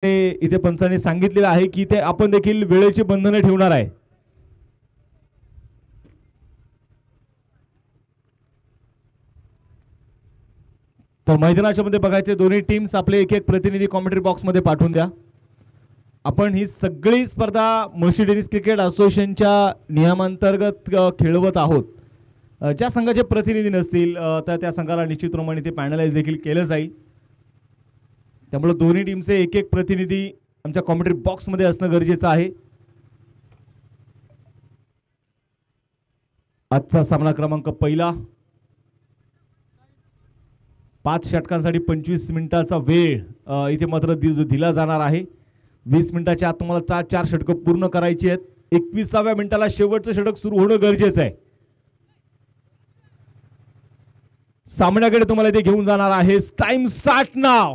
इथे पंचांनी सांगितलेलं आहे की ते आपण देखील वेळेची बंधने ठेवणार आहे. तर मैदानाच्या मध्ये बघायचे दोन्ही टीम्स आपले एक एक प्रतिनिधी कॉमेंट्री बॉक्स मध्ये पाठवून द्या. आपण ही सगळी स्पर्धा मुळशी टेनिस क्रिकेट असोसिएशनच्या नियमांतर्गत खेळवत आहोत. ज्या संघाचे प्रतिनिधी नसतील तर त्या संघाला निश्चितप्रमाणे ते पॅनलाइज देखील केलं जाईल. त्यामुळे दोन्ही टीमचे एक एक प्रतिनिधी आमच्या कॉमेंट्री बॉक्स मध्ये असणं गरजेचं आहे. आजचा सामना क्रमांक पहिला 5 षटकांसाठी 25 मिनिटाचा वेळ इथे मात्र दिला जाणार आहे. 20 मिनिटाच्या आत तुम्हाला 4 षटकं पूर्ण करायची आहेत. 21व्या मिनिटाला शेवटचं षटक सुरू होणं गरजेचं आहे. सामन्याकडे तुम्हाला इथे घेऊन जाणार आहे. टाइम स्टार्ट नाव.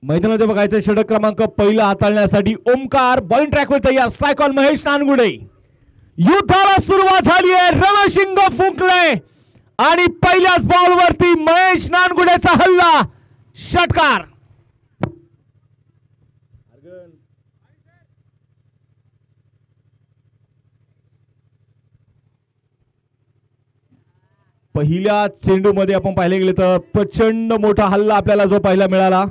मैदानामध्ये बघायचं षटक क्रमांक पहिला हाताळण्यासाठी ओमकार बॉलिंग ट्रॅकवर तयार. Strike on Mahesh Nangude. युद्धाला सुरुवात झाली आहे. रणशिंग फुंकले आणि पहिल्याच बॉलवरती महेश नानगुडेचा हल्ला. षटकार. पहिल्या चेंडू मध्ये आपण पाहिले गेले तर प्रचंड मोठा हल्ला आपल्याला जो पाहायला मिळाला.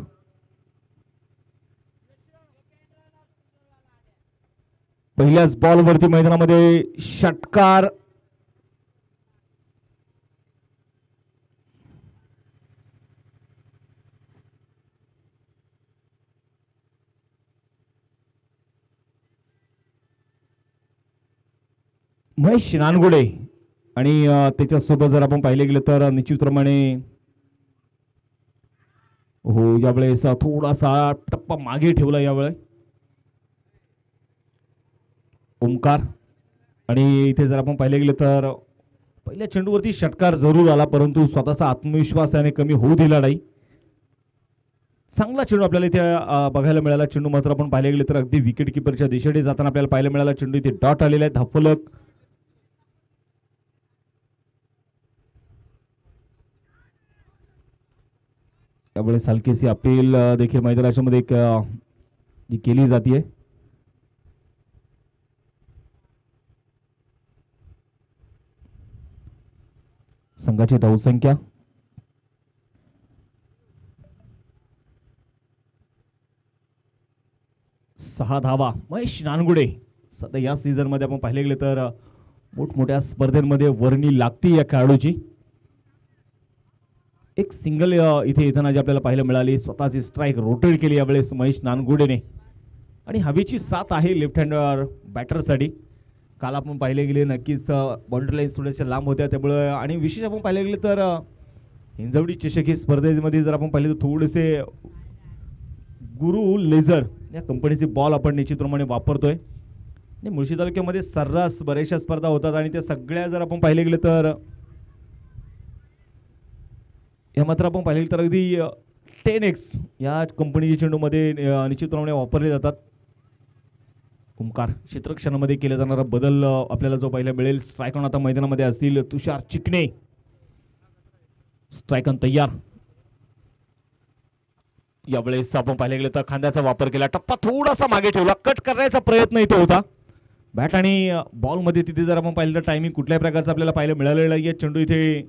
पहिल्याच बॉलवरती मैदानामध्ये षटकार. महेश नानगुडे आणि त्याच्यासोबत जर आपण पाहिले गेले तर निश्चितप्रमाणे हो यावेळेस थोडासा टप्पा मागे ठेवला यावेळेस ओमकार. आणि इथे जर आपण पाहिले गेले तर पहिल्या चेंडूवरती षटकार जरूर आला परंतु स्वतःचा आत्मविश्वास त्याने कमी होऊ दिला नाही. चांगला चेंडू आपल्याला इथे बघायला मिळाला. चेंडू मात्र आपण पाहिले गेले तर अगदी विकेट किपरच्या दिशेने जाताना आपल्याला पाहायला मिळाला. चेंडू इथे डॉट आलेला आहे. धाफलक. त्यामुळे हलकीशी अपील देखील मैदानाच्या मध्ये जी केली जाते. संघाची धावसंख्या 6 धावा. महेश नानगुडे सध्या या सीझन मध्ये आपण पाहिले गेले तर मोठमोठ्या स्पर्धेमध्ये वर्णी लागते या खेळाडूची. एक सिंगल इथे येताना जे आपल्याला पाहायला मिळाली. स्वतःची स्ट्राइक रोटेट केली यावेळेस महेश नानगुडेने आणि हवेची साथ आहे लेफ्ट हँड बॅटरसाठी. काल आपण पाहिले गेले नक्कीच बाउंड्री लाईन्स थोड्याशा लांब होत्या त्यामुळे आणि विशेष आपण पाहिले गेले तर हिंजवडी चषक ही स्पर्धेमध्ये जर आपण पाहिले तर थोडेसे गुरु लेझर या कंपनीचे बॉल आपण निश्चितप्रमाणे वापरतोय. आणि मुळशी तालुक्यामध्ये सर्रास बऱ्याचशा स्पर्धा होतात आणि त्या सगळ्या जर आपण पाहिले गेले तर या मात्र आपण पाहिले तर अगदी 10x या कंपनीच्या चेंडूमध्ये निश्चितप्रमाणे वापरले जातात. ओमकार क्षेत्ररक्षणामध्ये केला जाणारा बदल आपल्याला जो पाहायला मिळेल. स्ट्राइक ऑन आता मैदानामध्ये असतील तुषार चिकणे. स्ट्राइक ऑन तयार. यावेळेस आपण पाहिले गेले तर खांद्याचा वापर केला. टप्पा थोडासा मागे ठेवला. कट करण्याचा प्रयत्न इथे होता. बॅट आणि बॉल मध्ये तिथे जर आपण पाहिलं तर टायमिंग कुठल्याही प्रकारचं आपल्याला पाहायला मिळालेलं आहे. चेंडू इथे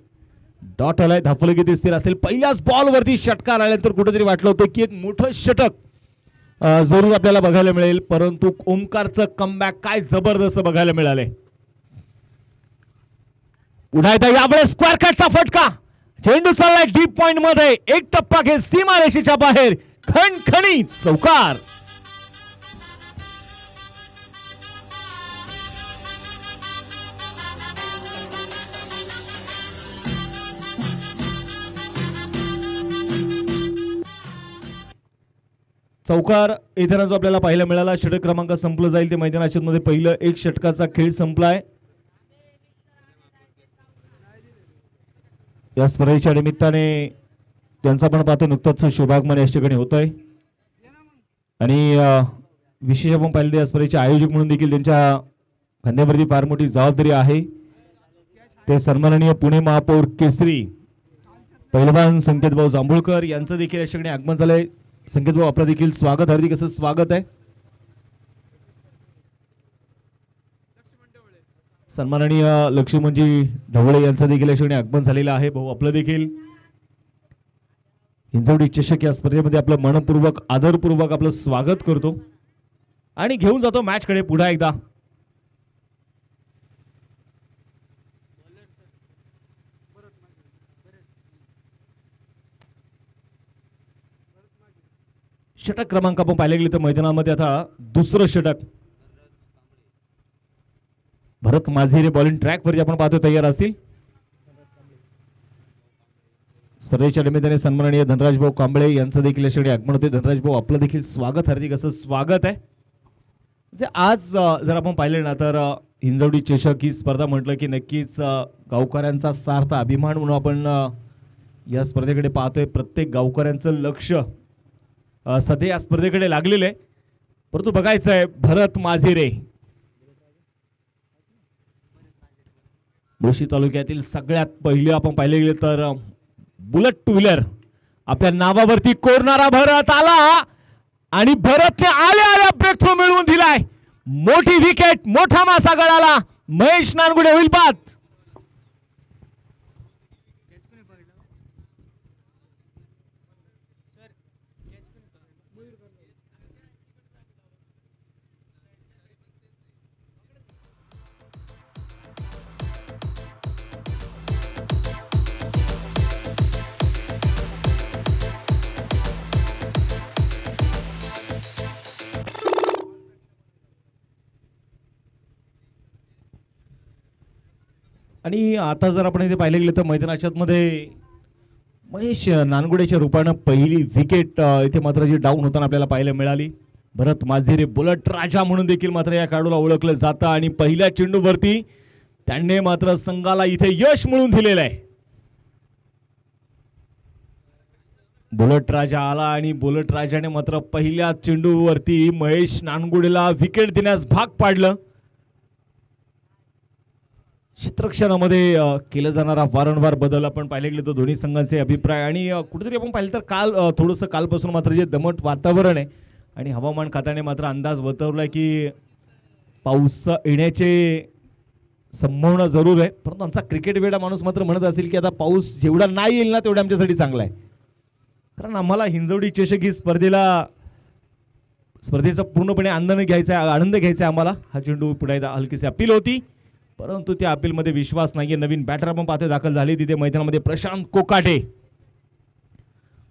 डॉट आलाय. धाफलकी दिसतील असेल. पहिल्याच बॉल वरती षटकार आल्यानंतर कुठेतरी वाटलं होतं की एक मोठं षटक जरूर आपल्याला बघायला मिळेल परंतु ओमकारचं कमबॅक काय जबरदस्त बघायला मिळाले. पुन्हा एकदा यावेळेस स्क्वेअर कटचा फटका. चेंडू चाललाय डीप पॉइंट मध्ये. एक टप्पा घेत सीमारेषेच्या बाहेर. खणखणीत चौकार. चौकार येताना जो आपल्याला पाहायला मिळाला. षटक क्रमांक संपलं जाईल ते मैदानाच्या मध्ये पहिलं एक षटकाचा खेळ संपलाय. या स्पर्धेच्या निमित्ताने त्यांचा पण पाहतो नुकताच शुभागमन या ठिकाणी होतोय आणि विशेष आपण पाहिलं या स्पर्धेचे आयोजक म्हणून देखील त्यांच्या खांद्यावरती फार मोठी जबाबदारी आहे. ते सन्माननीय पुणे महापौर केसरी पहिलवान संकेतभाऊ जांभूळकर यांचं देखील या ठिकाणी आगमन झालंय. संकेतभाऊ आपलं देखील स्वागत, हार्दिक असं स्वागत आहे. सन्माननीय लक्ष्मणजी ढवळे यांचं देखील या ठिकाणी आगमन झालेलं आहे. भाऊ आपलं देखील हिंजवडी चषक या स्पर्धेमध्ये आपलं मनपूर्वक आदरपूर्वक आपलं स्वागत करतो आणि घेऊन जातो मॅच कडे पुन्हा एकदा. षटक क्रमांक आपण पाहिले गेले तर मैदानामध्ये आता दुसरं षटक भरत माझिरे बॉलिंग ट्रॅक वरती आपण पाहतो तयार असतील. स्पर्धेच्या निमित्ताने सन्माननीय धनराज भाऊ कांबळे यांचं देखील यासाठी आगमन होते. धनराज भाऊ आपलं देखील स्वागत, हार्दिक असं स्वागत आहे. जे आज जर आपण पाहिलं ना तर हिंजवडी चषक ही स्पर्धा म्हटलं की नक्कीच गावकऱ्यांचा सार्थ अभिमान म्हणून आपण या स्पर्धेकडे पाहतोय. प्रत्येक गावकऱ्यांचं लक्ष सध्या या स्पर्धेकडे लागलेलं आहे. परंतु बघायचं आहे भरत माझिरे मुळशी तालुक्यातील सगळ्यात पहिले आपण पाहिले गेले तर बुलेट टू व्हीलर आपल्या नावावरती कोरणारा भरत आला आणि भरतने आल्या ब्रेक थ्रो मिळवून दिलाय. मोठी विकेट, मोठा मासा गळाला. महेश नानगुडे होईल बाद. आणि आता जर आपण इथे पाहिले गेले तर मैदानाच्या मध्ये महेश नानगुडेच्या रूपानं पहिली विकेट इथे मात्र जी डाऊन होताना आपल्याला पाहायला मिळाली. भरत माझिरे बुलेट राजा म्हणून देखील मात्र या खेळाडूला ओळखलं जातं आणि पहिल्या चेंडूवरती त्यांनी मात्र संघाला इथे यश मिळवून दिलेलं आहे. बुलेट राजा आला आणि बुलेट राजाने मात्र पहिल्या चेंडूवरती महेश नानगुडेला विकेट देण्यास भाग पाडलं. चित्रक्षणामध्ये केला जाणारा वारंवार बदल आपण पाहिले गेले तर दोन्ही संघांचे अभिप्राय आणि कुठेतरी आपण पाहिलं तर काल थोडंसं कालपासून मात्र जे दमट वातावरण आहे आणि हवामान खात्याने मात्र अंदाज वर्तवलाय की पाऊस येण्याचे संभावना जरूर आहे. परंतु आमचा क्रिकेट वेडा माणूस मात्र म्हणत असेल की आता पाऊस जेवढा नाही येईल ना तेवढा आमच्यासाठी चांगला आहे. कारण आम्हाला हिंजवडी चषक ही स्पर्धेचा पूर्णपणे आनंद घ्यायचा आहे आम्हाला. हा चेंडू पुढे हलकीशी अपील होती परंतु त्या अपीलमध्ये विश्वास नाहीये. नवीन बॅटर आपण पाहते दाखल झाले तिथे मैदानामध्ये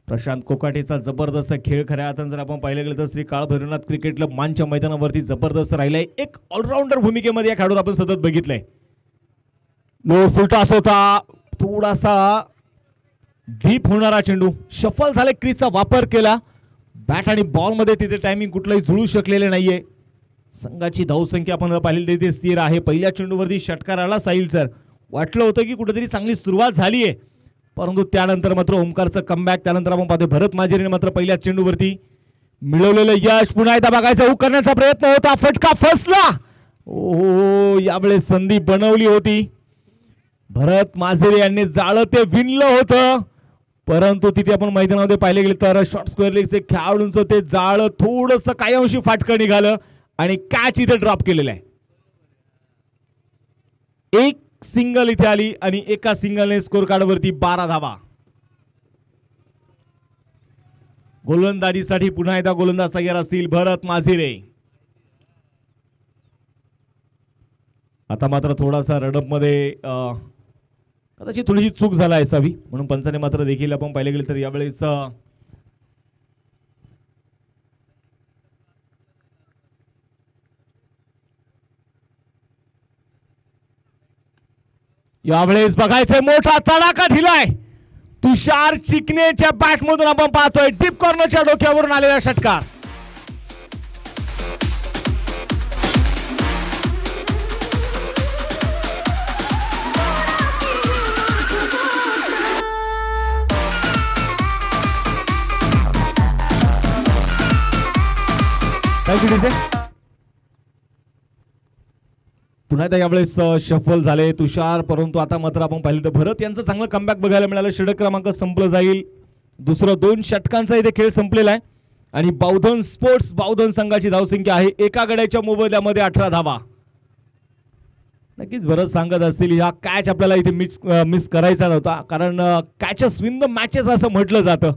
प्रशांत कोकाटेचा जबरदस्त खेळ. खऱ्या अर्थानं जर आपण पाहिलं गेलं तर श्री काळभैरवनाथ क्रिकेट क्लब मानच्या मैदानावरती जबरदस्त राहिलाय. एक ऑलराऊंडर भूमिकेमध्ये या खेळाडू आपण सतत बघितलंय. लो फुलटॉस होता, थोडासा डीप होणारा चेंडू, शफल झाले, क्रीजचा वापर केला. बॅट आणि बॉल मध्ये तिथे टायमिंग कुठलाही जुळू शकलेले नाहीये. संघाची धावसंख्या आपण पाहिलेली तिथे स्थिर आहे. पहिल्या चेंडूवरती षटकार आला साहिल सर. वाटलं होतं की कुठेतरी चांगली सुरुवात झाली आहे परंतु त्यानंतर मात्र ओमकारचं कमबॅक. त्यानंतर आपण पाहतो भरत माझिरेने मात्र पहिल्या चेंडूवरती मिळवलेलं यश पुन्हा एकदा बघायचा हुक करण्याचा प्रयत्न होता, फटका फसला. ओ यावेळेस संधी बनवली होती. भरत माझिरे यांनी जाळं ते विणलं होतं परंतु तिथे आपण मैदानामध्ये पाहिले गेले तर शॉर्ट स्क्वेअर लेगचे खेळाडूंचं ते जाळं थोडंसं काही अंशी फाटकं निघालं आणि कॅच इथे ड्रॉप केलेला आहे. एक सिंगल इथे आली आणि एका सिंगलने स्कोर कार्ड वरती 12 धावा. गोलंदाजीसाठी पुन्हा एकदा गोलंदाज तयार असतील भरत माझिरे. आता मात्र थोडासा रनअप मध्ये कदाचित थोडीशी चूक झाला असावी म्हणून पंचाने मात्र देखील आपण पाहिले गेले तर यावेळेस बघायचंय मोठा तडाखा दिलाय. तुषार चिकनेच्या बॅट मधून आपण पाहतोय डीप कॉर्नरच्या डोक्यावरून आलेला षटकार. पुन्हा पुन्हा एकदा यावेळेस शफल झाले तुषार, परंतु आता मात्र आपण पाहिलं तर भरत यांचं चांगलं कमबॅक बघायला मिळालं. षटक क्रमांक संपलं जाईल. दुसरं 2 षटकांचा इथे खेळ संपलेला आहे आणि बावधन स्पोर्ट्स बावधन संघाची धावसंख्या आहे एका गड्याच्या मोबदल्यामध्ये 18 धावा. नक्कीच भरत सांगत असतील या कॅच आपल्याला इथे मिस करायचा नव्हता, कारण कॅचेस विन द मॅचेस असं म्हटलं जातं.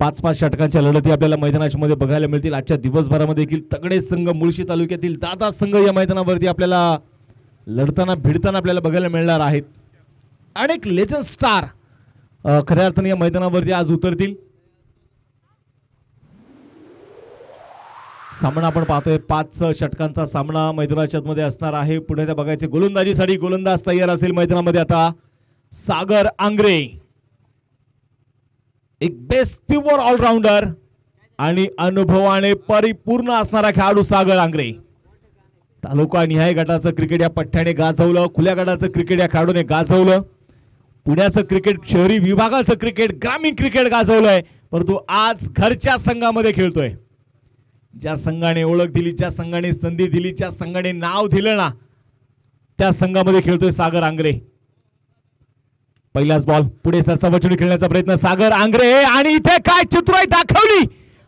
5-5 षटकांच्या लढती आपल्याला मैदानामध्ये बघायला मिळतील. आजच्या दिवसभरामध्ये देखील तगडे संघ मुळशी तालुक्यातील दादा संघ या मैदानावरती आपल्याला लढताना भिडताना आपल्याला बघायला मिळणार आहेत. अनेक लेजंड स्टार खऱ्या अर्थाने या मैदानावरती आज उतरतील. सामना आपण पाहतोय 5 षटकांचा सामना मैदानाच्या मध्ये असणार आहे. पुढे त्या बघायचे गोलंदाजीसाठी गोलंदाज तयार असेल मैदानामध्ये आता सागर आंग्रे, एक बेस्ट प्युअर ऑलराऊंडर आणि अनुभवाने परिपूर्ण असणारा खेळाडू सागर आंग्रे. तालुका निहाय गटाचं क्रिकेट या पठ्ठ्याने गाजवलं, खुल्या गटाचं क्रिकेट या खेळाडूने गाजवलं, पुण्याचं क्रिकेट, शहरी विभागाचं क्रिकेट, ग्रामीण क्रिकेट गाजवलंय. परंतु आज घरच्या संघामध्ये खेळतोय. ज्या संघाने ओळख दिली, ज्या संघाने संधी दिली, ज्या संघाने नाव दिलं ना, त्या संघामध्ये खेळतोय सागर आंग्रे. पहिलाच बॉल पुढे सरसावचडी खेळण्याचा प्रयत्न सागर आंग्रे, आणि इथे काय चतुराई दाखवली.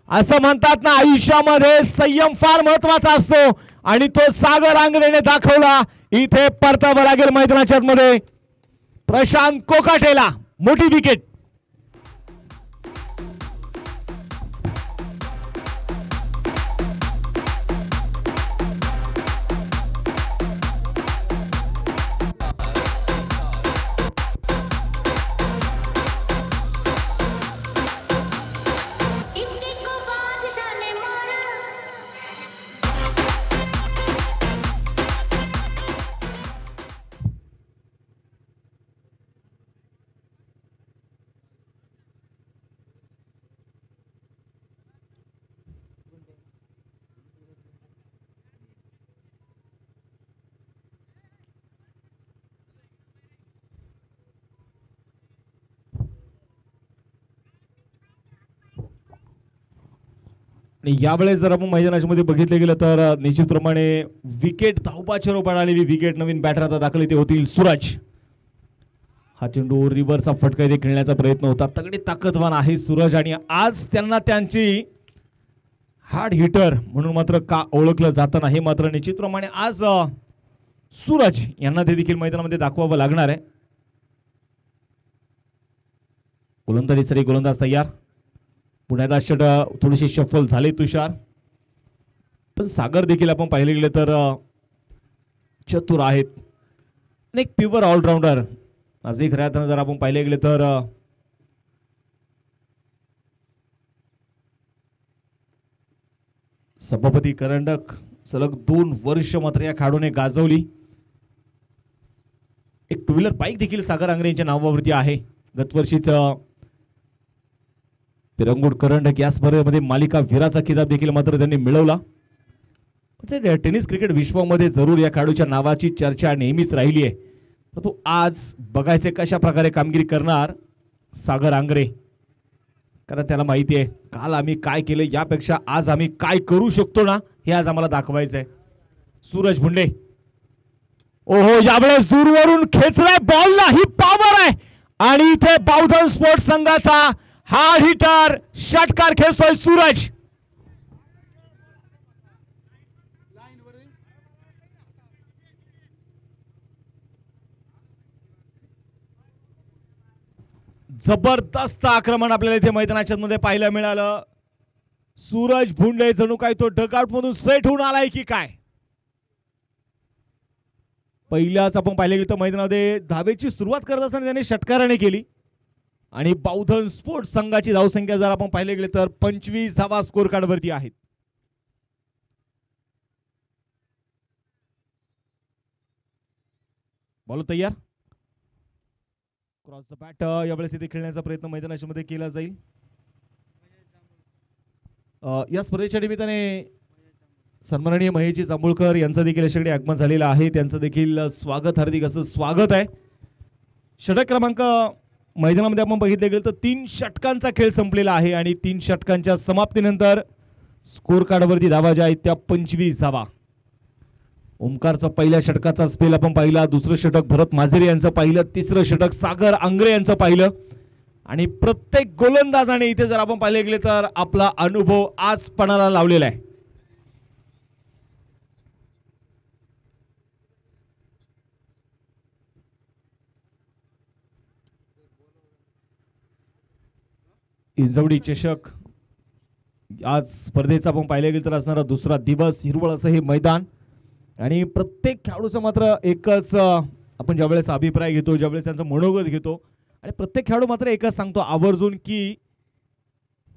असं म्हणतात ना, आयुष्यामध्ये संयम फार महत्वाचा असतो आणि तो सागर आंग्रेने दाखवला. इथे परतावं लागेल मैदानाच्या मध्ये प्रशांत कोकाटेला. मोठी विकेट. आणि यावेळेस जर आपण मैदानाच्या मध्ये बघितले गेलं तर निश्चितप्रमाणे विकेट धावपाच्या रूपात आलेली विकेट नवीन बॅटर आता दाखल इथे होतील. सूरज, हा चेंडू रिव्हरचा फटका इथे खेळण्याचा प्रयत्न होता. तगडी ताकदवान आहे सूरज आणि आज त्यांना त्यांची हार्ड हिटर म्हणून मात्र का ओळखलं जातं ना, हे मात्र निश्चितप्रमाणे आज सूरज यांना ते देखील मैदानामध्ये दाखवावं लागणार आहे. गोलंदाजीसाठी गोलंदाज तयार. पुण्याला षट थोडीशी शफल झाले तुषार, पण सागर देखील आपण पाहिले गेले तर चतुर आहेत. एक प्युअर ऑलराऊंडर आजही खऱ्या अर्थानं जर आपण पाहिले गेले तर सभापती करंडक सलग 2 वर्ष मात्र या खेळाडूने गाजवली. एक 2 व्हीलर बाईक देखील सागर आंग्रे यांच्या नावावरती आहे. गतवर्षीच तिरंगुड करंडक या स्पर्धेमध्ये मालिका वीराचा किताब देखील मात्र त्यांनी मिळवला. टेनिस क्रिकेट विश्वामध्ये जरूर या खेळाडूच्या नावाची चर्चा नेहमीच राहिली आहे. तो आज बघायचे कशा प्रकारे कामगिरी करणार सागर आंग्रे, कारण त्याला माहिती आहे काल आम्ही काय केलं यापेक्षा आज आम्ही काय करू शकतो ना, हे आज आम्हाला दाखवायचं आहे. सूरज भुंडे, ओहो, यावेळेस दूरवरून खेचलाय बॉल ना, ही पॉवर आहे. आणि इथे बावधन स्पोर्ट्स संघाचा हार्ड हिटर षटकार खेचतोय सूरज. जबरदस्त आक्रमण आपल्याला इथे मैदानाच्या मध्ये पाहायला मिळालं. सूरज भुंडे जणू काय तो डगआउट मधून सेट होऊन आलाय की काय. पहिल्याच आपण पाहिले गेलं तर मैदानामध्ये धावेची सुरुवात करत असताना त्याने षटकाराने केली आणि बावधन स्पोर्ट्स संघाची धावसंख्या जर आपण पाहिले गेले तर 25 धावा स्कोर कार्ड वरती आहेत. बॉल तयार. क्रॉस द बॅट यावेळेस इथे खेळण्याचा प्रयत्न मैदानाच्या मध्ये केला जाईल. या स्पर्धेच्या निमित्ताने सन्माननीय महेशजी जांभूळकर यांचं देखील याच्याकडे आगमन झालेलं आहे. त्यांचं देखील स्वागत, हार्दिक असं स्वागत आहे. षटक क्रमांक मैदानामध्ये आपण बघितले गेलं तर 3 षटकांचा खेळ संपलेला आहे आणि 3 षटकांच्या समाप्तीनंतर स्कोर कार्डवरती धावा ज्या आहेत त्या 25 धावा. ओमकारचा पहिल्या षटकाचा स्पेल आपण पाहिला, दुसरं षटक भरत माझेरे यांचं पाहिलं, तिसरं षटक सागर आंग्रे यांचं पाहिलं आणि प्रत्येक गोलंदाजाने इथे जर आपण पाहिले गेले तर आपला अनुभव आज पणाला लावलेला आहे. इंजवडी चषक आज स्पर्धेचा आपण पाहिलं गेलं तर असणारा दुसरा दिवस. हिरवळ असं हे मैदान आणि प्रत्येक खेळाडूचा मात्र एकच आपण ज्यावेळेस अभिप्राय घेतो, ज्यावेळेस त्यांचं मनोगत घेतो आणि प्रत्येक खेळाडू मात्र एकच सांगतो आवर्जून की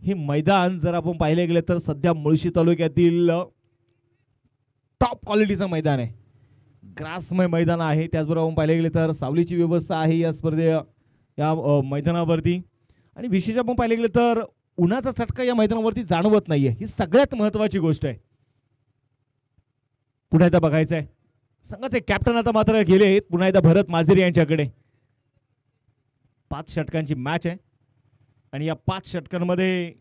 हे मैदान जर आपण पाहिले गेले तर सध्या मुळशी तालुक्यातील टॉप क्वालिटीचं मैदान आहे. ग्रासमय मैदान आहे. त्याचबरोबर आपण पाहिले गेले तर सावलीची व्यवस्था आहे या या मैदानावरती आणि विशेष आपण पाहिले गेले तर उन्हाचा चटका या मैदानावरती जाणवत नाहीये. ही सगळ्यात महत्वाची गोष्ट आहे. पुन्हा एकदा बघायचं आहे संघाचे कॅप्टन आता मात्र गेले आहेत पुन्हा एकदा भरत माझेरे यांच्याकडे. 5 षटकांची मॅच आहे आणि या 5 षटकांमध्ये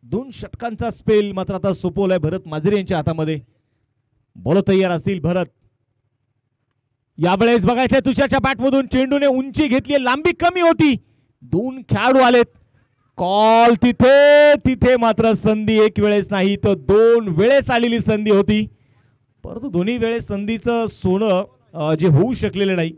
2 षटकांचा स्पेल मात्र आता सोपवलाय भरत माझेरे यांच्या हातामध्ये. बॉल तयार असतील भरत. यावेळेस बघायचंय तुषारच्या बॅटमधून चेंडूने उंची घेतली, लांबी कमी होती, 2 खेळाडू आलेत. कॉल तिथे मात्र संधी एक वेळेस नाही तर 2 वेळेस आलेली संधी होती, परंतु दोन्ही वेळेस संधीचं सोनं जे होऊ शकलेलं नाही.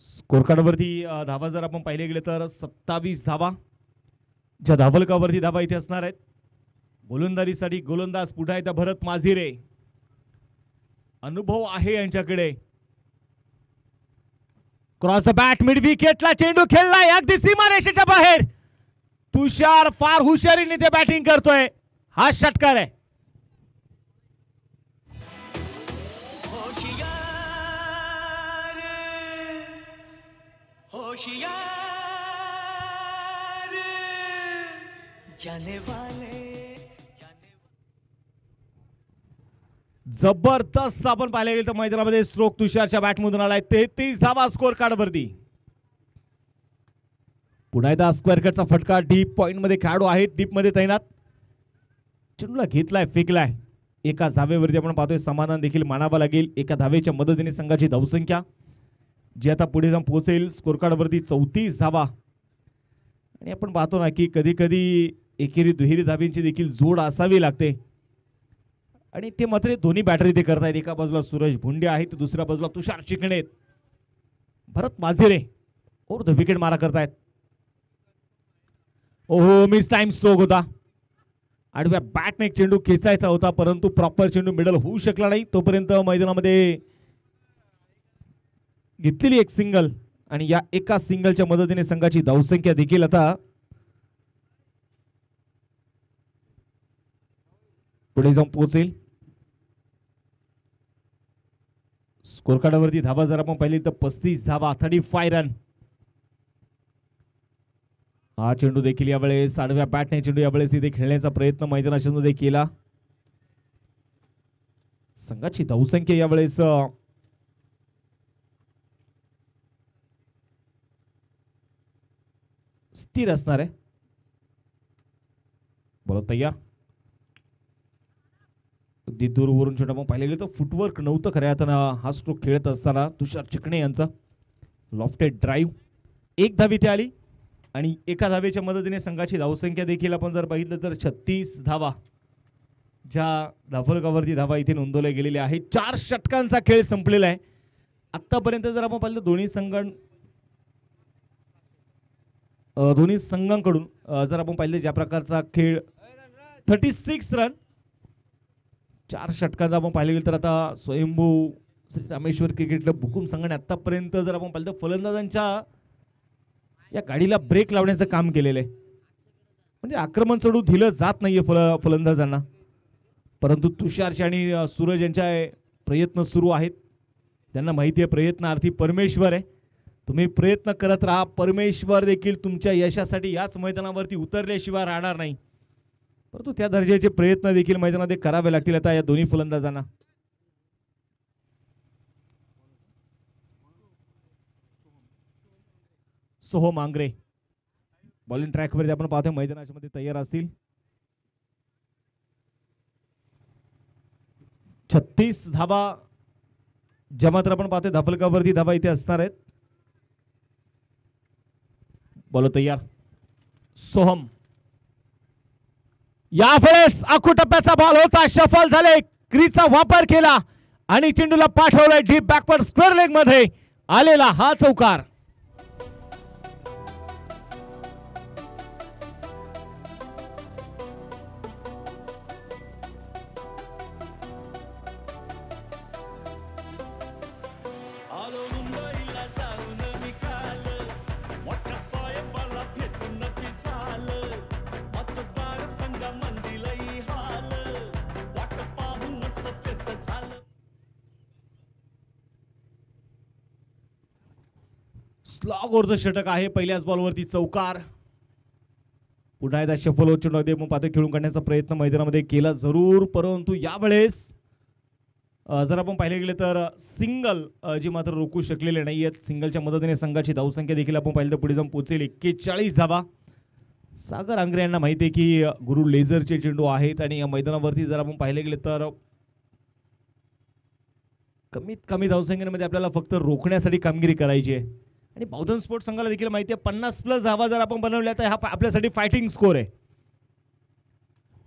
स्कोर कार्डवरती धावा जर आपण पाहिले गेले तर 27 धावा ज्या धावलकावरती धावा इथे असणार आहेत. गोलंदाजीसाठी गोलंदाज पुन्हा एकदा भरत माझेरे. अनुभव आहे यांच्याकडे. क्रॉस द बॅट मिड विकेटला चेंडू खेळलाय अगदी सीमारेषेच्या बाहेर. तुषार फार हुशारीने ते बॅटिंग करतोय. हा षटकार आहे. जबरदस्त आपण पाहिले गेलं तर मैदानामध्ये स्ट्रोक तुषारच्या बॅटमधून आलाय. 33 धावा स्कोर कार्डवरती. पुन्हा एकदा स्क्वेअर कटचा फटका. डीप पॉइंट मध्ये खेळाडू आहेत, डीप मध्ये तैनात. चेंडूला घेतलाय, फेकलाय. एका धावेवरती आपण पाहतोय समाधान देखील मानावं लागेल. एका धावेच्या मदतीने संघाची धावसंख्या जी आता पुढे जाऊन पोहोचेल स्कोर कार्डवरती 34 धावा. आणि आपण पाहतो ना की कधी कधी एकेरी दुहेरी धावींची देखील जोड असावी लागते आणि ते मात्र दोन्ही बॅटरी ते करतायत. एका बाजूला सूरज भुंडे आहेत, दुसऱ्या बाजूला तुषार चिकणे आहेत. भरत माझेरे और द विकेट मारा करतायत. ओहो, मिस टाइम स्ट्रोक होता. आडव्या बॅटने एक चेंडू खेचायचा होता परंतु प्रॉपर चेंडू मिडल होऊ शकला नाही. तोपर्यंत मैदानामध्ये घेतलेली एक सिंगल आणि या एका सिंगलच्या मदतीने संघाची धावसंख्या देखील आता पुढे जाऊन पोहोचेल. स्कोर कार्डवरती धावा जर आपण पाहिली तर 35 धावा, 35 रन. हा चेंडू देखील यावेळेस आडव्या बॅटने चेंडू यावेळेस इथे खेळण्याचा प्रयत्न मैदानाच्या मध्ये केला. संघाची धावसंख्या यावेळेस स्थिर असणार आहे. बॉल तयार. अगदी दूरवरून चेंडू आपण पाहिले गेले तर फुटवर्क नव्हतं खऱ्या अर्थानं हा स्ट्रोक खेळत असताना तुषार चिकणे यांचा. Lofted drive. एक धाव इथे आली आणि एका धावेच्या मदतीने संघाची धावसंख्या देखील आपण जर बघितलं तर 36 धावा ज्या धावलकावरती धावा इथे नोंदवल्या गेलेल्या आहेत. 4 षटकांचा खेळ संपलेला आहे आतापर्यंत. जर आपण पाहिलं दोन्ही संघांकडून जर आपण पाहिलं ज्या प्रकारचा खेळ 36 रन 4 षटकांचा आपण पाहिलं गेलं तर आता स्वयंभू श्री रामेश्वर क्रिकेट क्लब भुकुम संघाने आतापर्यंत जर आपण पाहिलं तर फलंदाजांच्या या गाडीला ब्रेक लावण्याचं काम केलेलं आहे. म्हणजे आक्रमण चढू दिलं जात नाहीये फलंदाजांना, परंतु तुषारचे आणि सूरज यांच्या प्रयत्न सुरू आहेत. त्यांना माहिती आहे प्रयत्नार्थी परमेश्वर आहे. तुम्ही प्रयत्न करत राहा, परमेश्वर देखील तुमच्या यशासाठी याच मैदानावरती उतरल्याशिवाय राहणार नाही. परंतु त्या दर्जाचे प्रयत्न देखील मैदानामध्ये करावे लागतील आता या दोन्ही फलंदाजांना. सोहम आंग्रे बॉलिंग ट्रॅक वरती आपण पाहतोय मैदानाच्या मध्ये तयार असतील. 36 धावा ज्या मात्र आपण पाहतोय धापलकावरती धावा इथे असणार आहेत. बॉल तयार. सोहम यावेळेस आखू टप्प्याचा बॉल होता, शफल झाले, क्रीजचा वापर केला आणि चेंडूला पाठवलाय डीप बॅकवर्ड स्क्वेअर लेग मध्ये आलेला हा चौकार. स्लॉग ओव्हरचं षटक आहे. पहिल्याच बॉलवरती चौकार. पुन्हा एकदा शफल होत चेंडू मग पात्र खेळून काढण्याचा प्रयत्न मैदानामध्ये केला जरूर, परंतु यावेळेस जर आपण पाहिले गेले तर सिंगल जी मात्र रोखू शकलेले नाहीयेत. सिंगलच्या मदतीने संघाची धावसंख्या देखील आपण पाहिलं तर पुढे जाऊन पोहोचेल 41 धावा. सागर आंग्रे यांना माहिती आहे की गुरु लेझरचे चेंडू आहेत आणि या मैदानावरती जर आपण पाहिले गेले तर कमीत कमी धावसंख्येमध्ये आपल्याला फक्त रोखण्यासाठी कामगिरी करायची आहे. आणि बौद्धन स्पोर्ट्स संघाला देखील माहिती आहे 50+ धावा जर आपण बनवल्या तर हा आपल्यासाठी फायटिंग स्कोर आहे.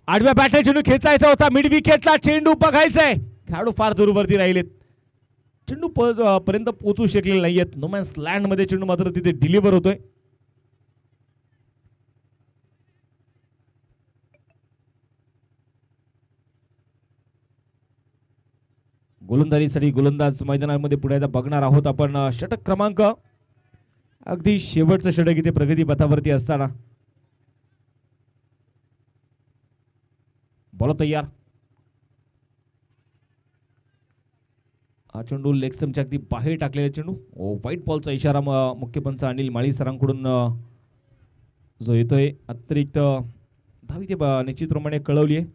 आडव्या बॅटने चेंडू खेचायचा होता, मिड विकेटला चेंडू बघायचाय. खेळाडू फार दूरवरती राहिलेत, चेंडू पर्यंत पोहोचू शकलेले नाहीयेत. नोमॅन्स लँड मध्ये चेंडू मात्र तिथे डिलिव्हर होतोय. गोलंदाजीसाठी गोलंदाज मैदानामध्ये पुढे बघणार आहोत आपण. षटक क्रमांक अगदी शेवटचं षटक इथे प्रगती पथावरती असताना. बॉल तयार. हा चेंडू लेग स्टंपच्या अगदी बाहेर टाकलेला चेंडू. व्हाईट बॉलचा इशारा मुख्य पंच अनिल माळी सरांकडून जो येतोय. अतिरिक्त धाव इथे निश्चितप्रमाणे कळवली आहे.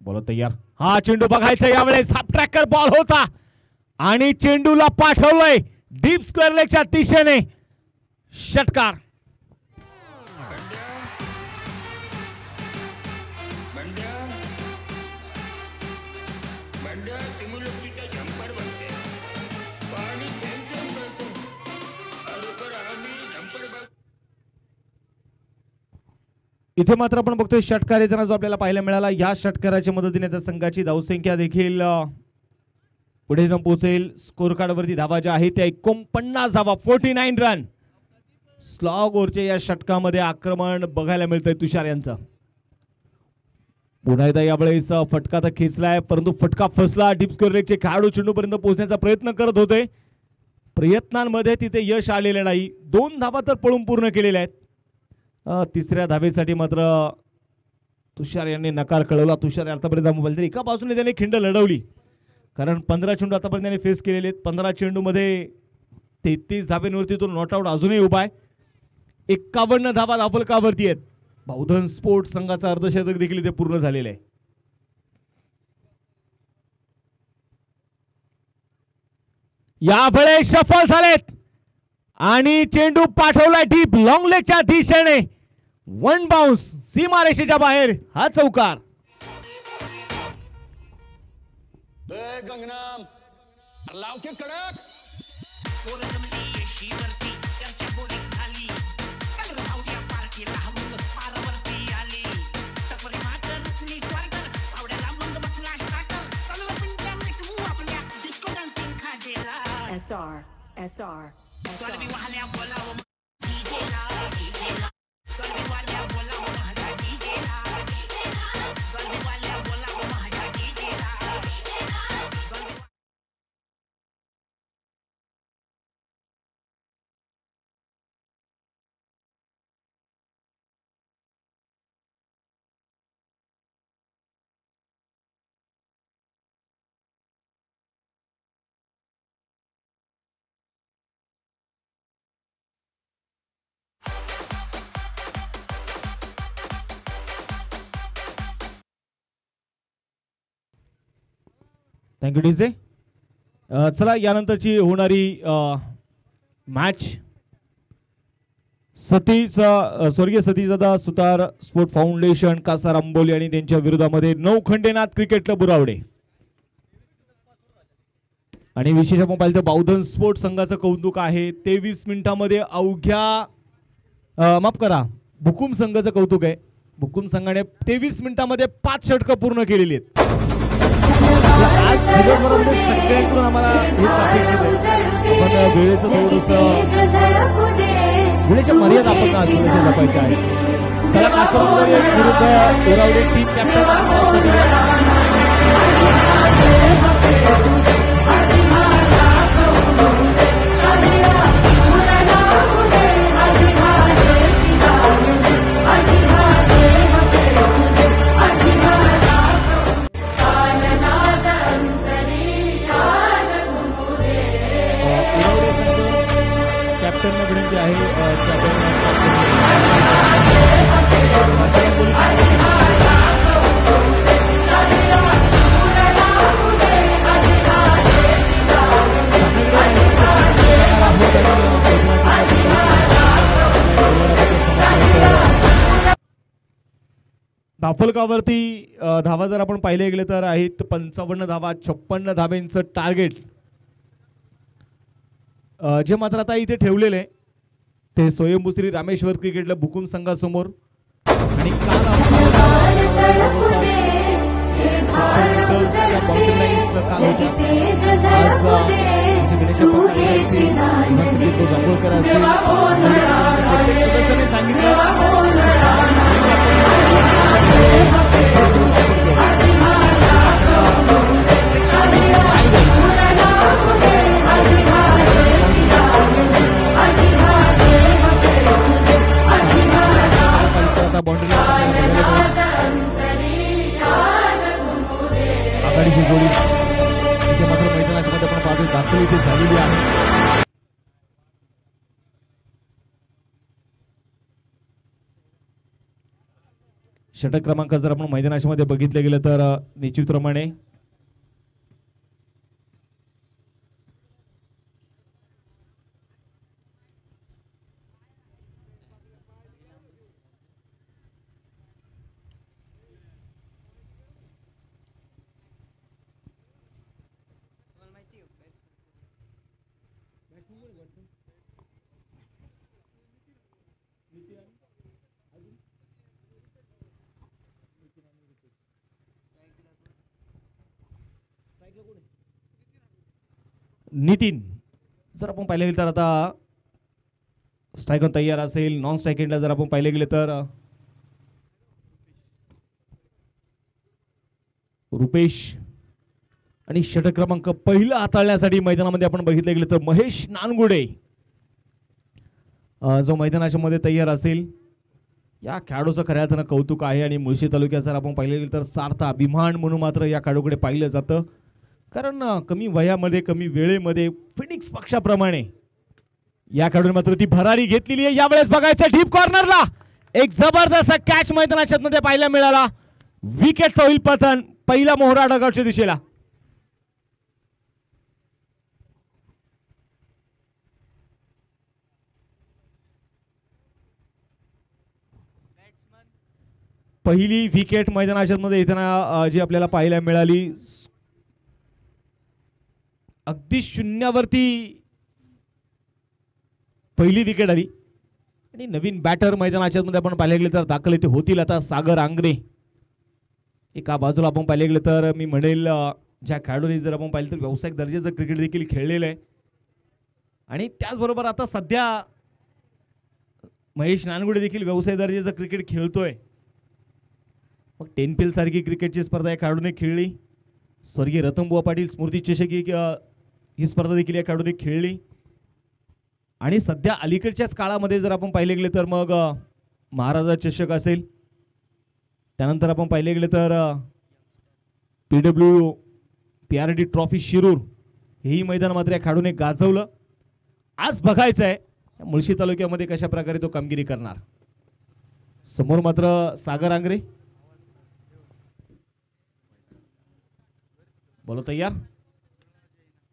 बॉल तयार. हा चेंडू बघायचा यावेळेस. हाफ ट्रॅकर बॉल होता आणि चेंडूला पाठवलंय डीप स्क्वेअर लेगच्या दिशेने. षटकार. इथे मात्र आपण बघतोय षटकार येताना जो आपल्याला पाहायला मिळाला. या षटकाराच्या मदतीने त्या संघाची धावसंख्या देखील पुढे जाऊन पोहोचेल. स्कोर कार्ड वरती धावा ज्या आहेत त्या 49 धावा, 49 रन. स्लॉग ओव्हरच्या या षटकामध्ये आक्रमण बघायला मिळतंय तुषार यांचं. पुन्हा एकदा यावेळेस फटका तर खेचलाय, परंतु फटका फसला. डीप स्क्वेअर लेगचे खेळाडू चेंडू पर्यंत पोहोचण्याचा प्रयत्न करत होते. प्रयत्नांमध्ये तिथे यश आलेले नाही. 2 धावा तर पळून पूर्ण केलेल्या आहेत. तिसऱ्या धावेसाठी मात्र तुषार यांनी नकार कळवला. तुषार आतापर्यंत मोबाईल तरी एका बाजूने त्याने खिंड लढवली, कारण 15 चेंडू आतापर्यंत त्याने फेस केलेले आहेत. 15 चेंडू मध्ये 33 धावेवरती तो नॉट आउट अजूनही उभा आहे. 51 धावा धावफलकावरती आहेत. बौद्धन स्पोर्ट्स संघाचा अर्धशतक देखील इथे पूर्ण झालेलं आहे. यावेळेस शफल झालेत आणि चेंडू पाठवला डीप लॉंग लेगच्या दिशेने. 1 बाउन्स सीमारेषेच्या बाहेर. हा चौकार. गंगनाम लाव के कडक. SR. Thank you DJ. चला यानंतरची होणारी मॅच स्वर्गीय सतीशदादा सुतार स्पोर्ट फाउंडेशन कासार आंबोली आणि त्यांच्या विरोधामध्ये नौखंडेनाथ क्रिकेट क्लब बुरावडे. आणि विशेष आपण पाहिलं तर बावधन स्पोर्ट संघाचं कौतुक आहे. 23 मिनिटांमध्ये अवघ्या माफ करा भुकुम संघाचं कौतुक आहे. भुकुम संघाने 23 मिनिटांमध्ये 5 षटकं पूर्ण केलेली आहेत. आज दिवसभरामध्ये सगळ्यांकडून आम्हाला हेच अपेक्षित आहे. पण वेळेचं थोडंसं वेळेच्या मर्यादा आपण आज थोड्याशा जपायच्या आहेत. चला कासरवाडी विरुद्ध बोरावडे टीम कॅप्टन कॅप्टनला विनंती आहे धाफलकावरती धावा जर आपण पाहिले गेले तर आहेत 55 धावा. 56 धाब्यांचं टार्गेट जे मात्र आता इथे ठेवलेले ते स्वयंभू श्री रामेश्वर क्रिकेट क्लब भुकुम संघासमोर. आणि काल आघाडीची जोडी इथे मात्र मैदानाच्या मध्ये आपण पाहतो दाखल इथे झालेली आहे. षटक क्रमांक जर आपण मैदानाच्या मध्ये बघितले गेलं तर निश्चितप्रमाणे नितीन जर आपण पाहिले गेले तर आता स्ट्रायकर तयार असेल. नॉन स्ट्राईक एंडला जर आपण पाहिले गेले तर रुपेश आणि षटक क्रमांक पहिला हाताळण्यासाठी मैदानामध्ये आपण बघितले गेले तर महेश नानगुडे जो मैदानाच्या मध्ये तयार असेल. या खेळाडूचं खऱ्या अर्थानं कौतुक आहे. आणि मुळशी तालुक्यात जर आपण पाहिले गेले तर सार्थ अभिमान म्हणून मात्र या खेळाडूकडे पाहिलं जातं. कारण कमी वयामध्ये कमी वेळेमध्ये फिनिक्स पक्षाप्रमाणे या खेळाडूने मात्र ती भरारी घेतलेली आहे. यावेळेस बघायचं डीप कॉर्नरला एक जबरदस्त कॅच मैदानाच्या मध्ये पाहायला मिळाला. विकेटचा होईल पतन. पहिला मोहरा डगावच्या दिशेला. पहिली विकेट मैदानाच्या मध्ये येताना जी आपल्याला पाहायला मिळाली. अगदी शून्यावरती पहिली विकेट आली. आणि नवीन बॅटर मैदानाच्या मध्ये आपण पाहिले गेले तर दाखल इथे होतील आता सागर आंग्रे. एका बाजूला आपण पाहिले गेले तर मी म्हणेल ज्या खेळाडूंनी जर आपण पाहिलं तर व्यावसायिक दर्जाचं क्रिकेट देखील खेळलेलं आहे. आणि त्याचबरोबर आता सध्या महेश नानगुडे देखील व्यवसाय दर्जाचं क्रिकेट खेळतोय. मग टेनपिल सारखी क्रिकेटची स्पर्धा या खेळाडूने खेळली. स्वर्गीय रतनबुवा पाटील स्मृती चषक ही स्पर्धा देखील या खेळाडूने खेळली. आणि सध्या अलीकडच्याच काळामध्ये जर आपण पाहिले गेले तर मग महाराजा चषक असेल. त्यानंतर आपण पाहिले गेले तर PRD ट्रॉफी शिरूर हेही मैदान मात्र या खेळाडूने गाजवलं. आज बघायचं आहे मुळशी तालुक्यामध्ये कशा प्रकारे तो कामगिरी करणार. समोर मात्र सागर आंग्रे. बोलो तयार.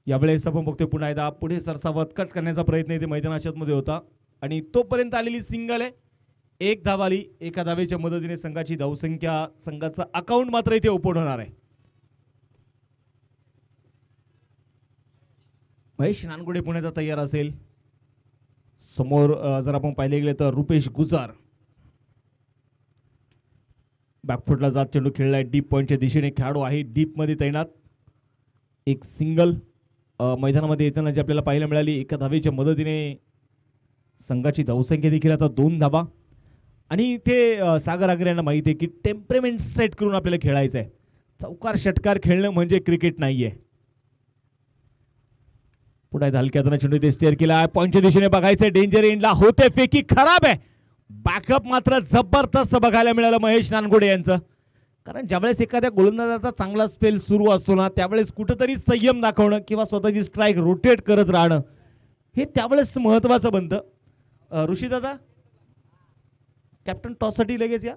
यावेळेस आपण बघतोय पुन्हा एकदा पुढे सरसावत कट करण्याचा प्रयत्न इथे मैदानाच्या मध्ये होता आणि तोपर्यंत आलेली सिंगल आहे. एक धाव आली. एका धावेच्या मदतीने संघाची धावसंख्या संघाचा अकाउंट मात्र इथे ओपन होणार आहे. महेश नानगुडे पुण्यात तयार असेल. समोर जर आपण पाहिले गेले तर रुपेश गुजार बॅकफुटला जात चेंडू खेळलाय. डीप पॉइंटच्या दिशेने खेळाडू आहे डीप मध्ये तैनात. एक सिंगल मैदानामध्ये येताना जी आपल्याला पाहायला मिळाली. एका धावेच्या मदतीने संघाची धावसंख्या देखील आता 2 धावा. आणि इथे सागर आगरे यांना माहिती आहे की टेम्परेमेंट सेट करून आपल्याला खेळायचं आहे. चौकार षटकार खेळणं म्हणजे क्रिकेट नाहीये. पुढे हलक्यातून चेंडू ते स्टेअर केला. पॉइंटच्या दिशेने बघायचं. डेंजर एंडला होते फेकी खराब आहे. बॅकअप मात्र जबरदस्त बघायला मिळालं महेश नानगुडे यांचं. कारण ज्यावेळेस एखाद्या गोलंदाजाचा चांगला स्पेल सुरू असतो ना त्यावेळेस कुठंतरी संयम दाखवणं किंवा स्वतःची स्ट्राईक रोटेट करत राहणं हे त्यावेळेस महत्वाचं बनतं. ऋषी दादा कॅप्टन टॉससाठी लगेच या.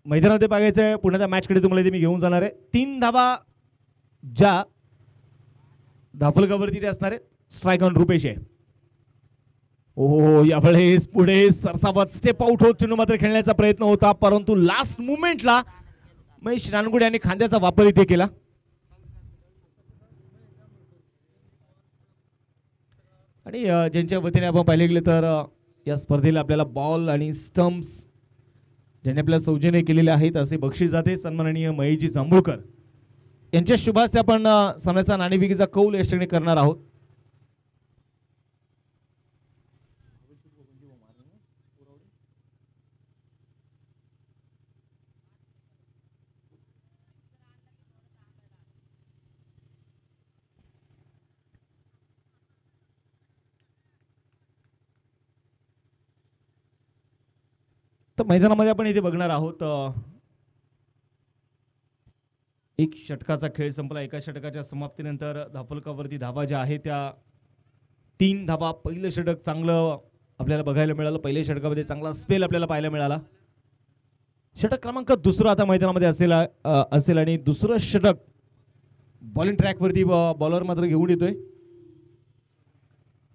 मैदानामध्ये बघायचंय पुण्याच्या मॅचकडे तुम्हाला इथे मी घेऊन जाणार आहे. 3 धावा ज्या धापलकावरती ते असणार आहे. स्ट्राईक ऑन रुपेश आहे. ओहो यावेळेस पुढे सरसावत स्टेप आउट होत चेंडू मात्र खेळण्याचा प्रयत्न होता परंतु लास्ट मुमेंटला महेश नानगुडे यांनी खांद्याचा वापर इथे केला. आणि ज्यांच्या वतीने आपण पाहिले गेले तर या स्पर्धेला आपल्याला बॉल आणि स्टम्प्स ज्यांनी आपल्याला सौजन्य केलेले आहेत असे बक्षीस जाते. सन्माननीय महेशजी जांभूळकर यांच्या शुभास्ते आपण सामन्याचा नाणेफेकीचा कौल या ठिकाणी करणार आहोत. तर मैदानामध्ये आपण इथे बघणार आहोत. एक षटकाचा खेळ संपला. एका षटकाच्या समाप्तीनंतर धापलकावरती धावा ज्या आहेत त्या 3 धावा. पहिलं षटक चांगलं आपल्याला बघायला मिळालं. पहिल्या षटकामध्ये चांगला स्पेल आपल्याला पाहायला मिळाला. षटक क्रमांक 2 आता मैदानामध्ये असेल आणि दुसरं षटक बॉलिंग ट्रॅकवरती बॉलर मात्र घेऊन येतोय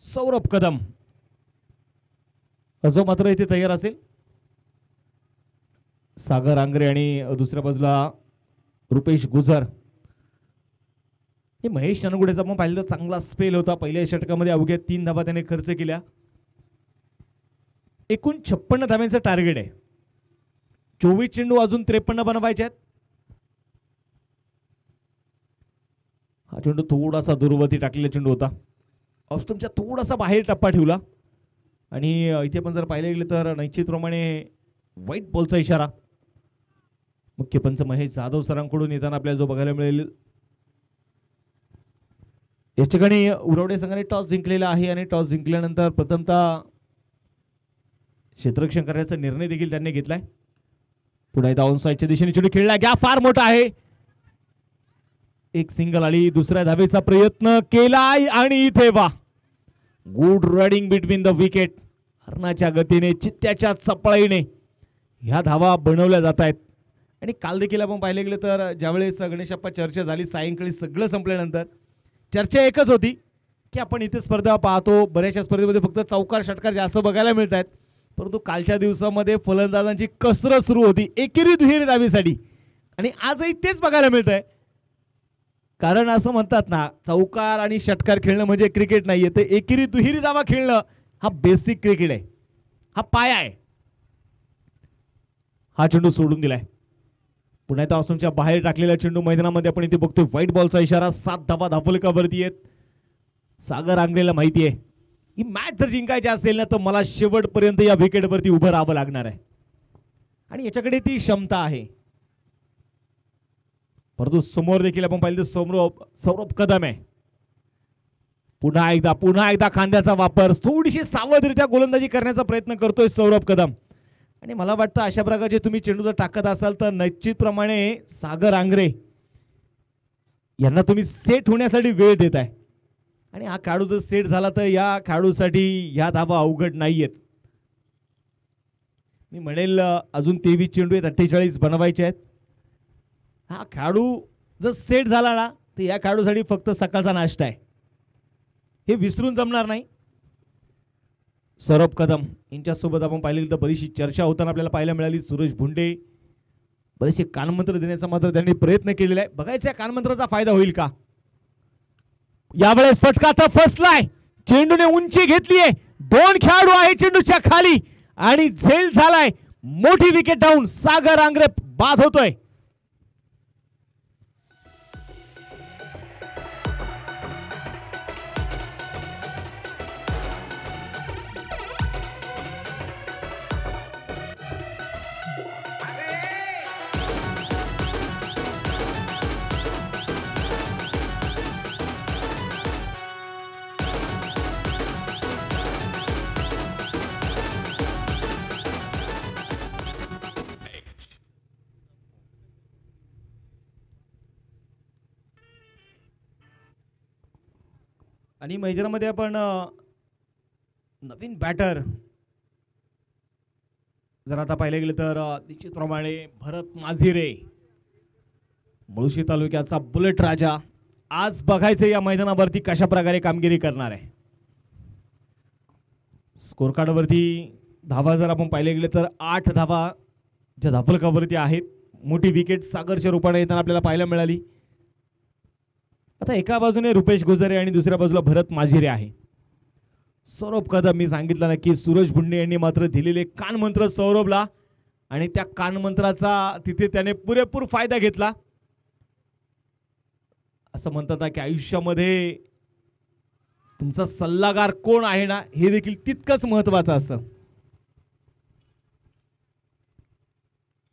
सौरभ कदम जो मात्र इथे तयार असेल. सागर आंग्रे आणि दुसऱ्या बाजूला रुपेश गुजर. हे महेश नानगुडेचा पण पाहिलं चांगला स्पेल होता. पहिल्या षटकामध्ये अवघ्या 3 धावा त्याने खर्च केल्या. एकूण 56 धाव्यांचं टार्गेट आहे. 24 चेंडू अजून 53 बनवायचे आहेत. हा चेंडू थोडासा दूरवरती टाकलेला चेंडू होता. ऑफस्टमच्या थोडासा बाहेर टप्पा ठेवला आणि इथे पण जर पाहिलं गेलं तर निश्चितप्रमाणे व्हाईट बॉलचा इशारा मुख्य पंच महेश जाधव सरांकडून येताना आपल्याला जो बघायला मिळेल. या ठिकाणी उरवडे संघाने टॉस जिंकलेला आहे आणि टॉस जिंकल्यानंतर प्रथमतः क्षेत्ररक्षण करण्याचा निर्णय देखील त्यांनी घेतलाय. पुढे डाऊन साईडच्या दिशेने चेंडू खेळला. गॅप फार मोठा आहे. एक सिंगल आली. दुसऱ्या धावेचा प्रयत्न केलाय आणि इथे वा good running between the wicket. हरणाच्या गतीने चित्त्याच्या चपळाईने ह्या धावा बनवल्या जात आहेत. आणि काल देखील आपण पाहिले गेले तर ज्यावेळेस गणेशप्पा चर्चा झाली सायंकाळी सगळं संपल्यानंतर चर्चा एकच होती की आपण इथे स्पर्धा पाहतो. बऱ्याचशा स्पर्धेमध्ये फक्त चौकार षटकार जास्त बघायला मिळत आहेत परंतु कालच्या दिवसामध्ये फलंदाजांची कसरत सुरू होती एकेरी दुहेरी धावेसाठी आणि आजही तेच बघायला मिळत आहे. कारण असं म्हणतात ना चौकार आणि षटकार खेळणं म्हणजे क्रिकेट नाहीये. ते एकेरी दुहेरी धावा खेळणं हा बेसिक क्रिकेट आहे. हा पाया आहे. हा चेंडू सोडून दिलाय. पुन्हा एकदा ऑसमच्या बाहेर टाकलेला चेंडू मैदानामध्ये आपण इथे बघतोय. व्हाईट बॉलचा इशारा. 7 धावा धापलकावरती आहेत. सागर आंग्रेला माहिती आहे ही मॅच जर जिंकायची असेल ना तर मला शेवटपर्यंत या विकेटवरती उभं राहावं लागणार आहे आणि याच्याकडे ती क्षमता आहे. परंतु समोर देखील आपण पाहिलं सौरभ कदम आहे. पुन्हा एकदा खांद्याचा वापर. थोडीशी सावधरित्या गोलंदाजी करण्याचा प्रयत्न करतोय सौरभ कदम आणि मला वाटतं अशा प्रकारचे तुम्ही चेंडू जर टाकत असाल तर निश्चितप्रमाणे सागर आंग्रे यांना तुम्ही सेट होण्यासाठी वेळ देत आहे आणि हा खेळाडू जर सेट झाला तर या खेळाडूसाठी या धावा अवघड नाहीयेत. मी म्हणेल अजून 23 चेंडू आहेत. 48 बनवायचे आहेत हा खेळाडू जर सेट झाला ना तर या खेळाडूसाठी फक्त सकाळचा नाश्ता आहे, हे विसरून जमणार नाही. सौरभ कदम यांच्यासोबत आपण पाहिलेली तर बरीचशी चर्चा होताना आपल्याला पाहायला मिळाली. सूरज भुंडे बरेचसे कानमंत्र देण्याचा मात्र त्यांनी प्रयत्न केलेला आहे. बघायचं या कानमंत्राचा फायदा होईल का. यावेळेस फटका तर फसलाय, चेंडूने उंची घेतलीये, 2 खेळाडू आहे चेंडूच्या खाली आणि झेल झालाय. मोठी विकेट डाऊन, सागर आंग्रे बाद होतोय. आणि मैदानामध्ये आपण नवीन बॅटर जर आता पाहिलं गेलं तर निश्चितप्रमाणे भरत माझिरे, मुळशी तालुक्याचा बुलेट राजा, आज बघायचं या मैदानावरती कशा प्रकारे कामगिरी करणार आहे. स्कोर कार्डवरती धावा जर आपण पाहिले गेले तर 8 धावा ज्या धाफलकावरती आहेत. मोठी विकेट सागरच्या रूपाने येताना आपल्याला पाहायला मिळाली. आता एका बाजूने रुपेश गुजरे आणि दुसऱ्या बाजूला भरत माझिरे आहे. सौरभ कदम, मी सांगितलं ना की सूरज भुंडे यांनी मात्र दिलेले कानमंत्र सौरभला आणि त्या कानमंत्राचा तिथे त्याने पुरेपूर फायदा घेतला. असं म्हणतात की आयुष्यामध्ये तुमचा सल्लागार कोण आहे ना हे देखील तितकंच महत्वाचं असतं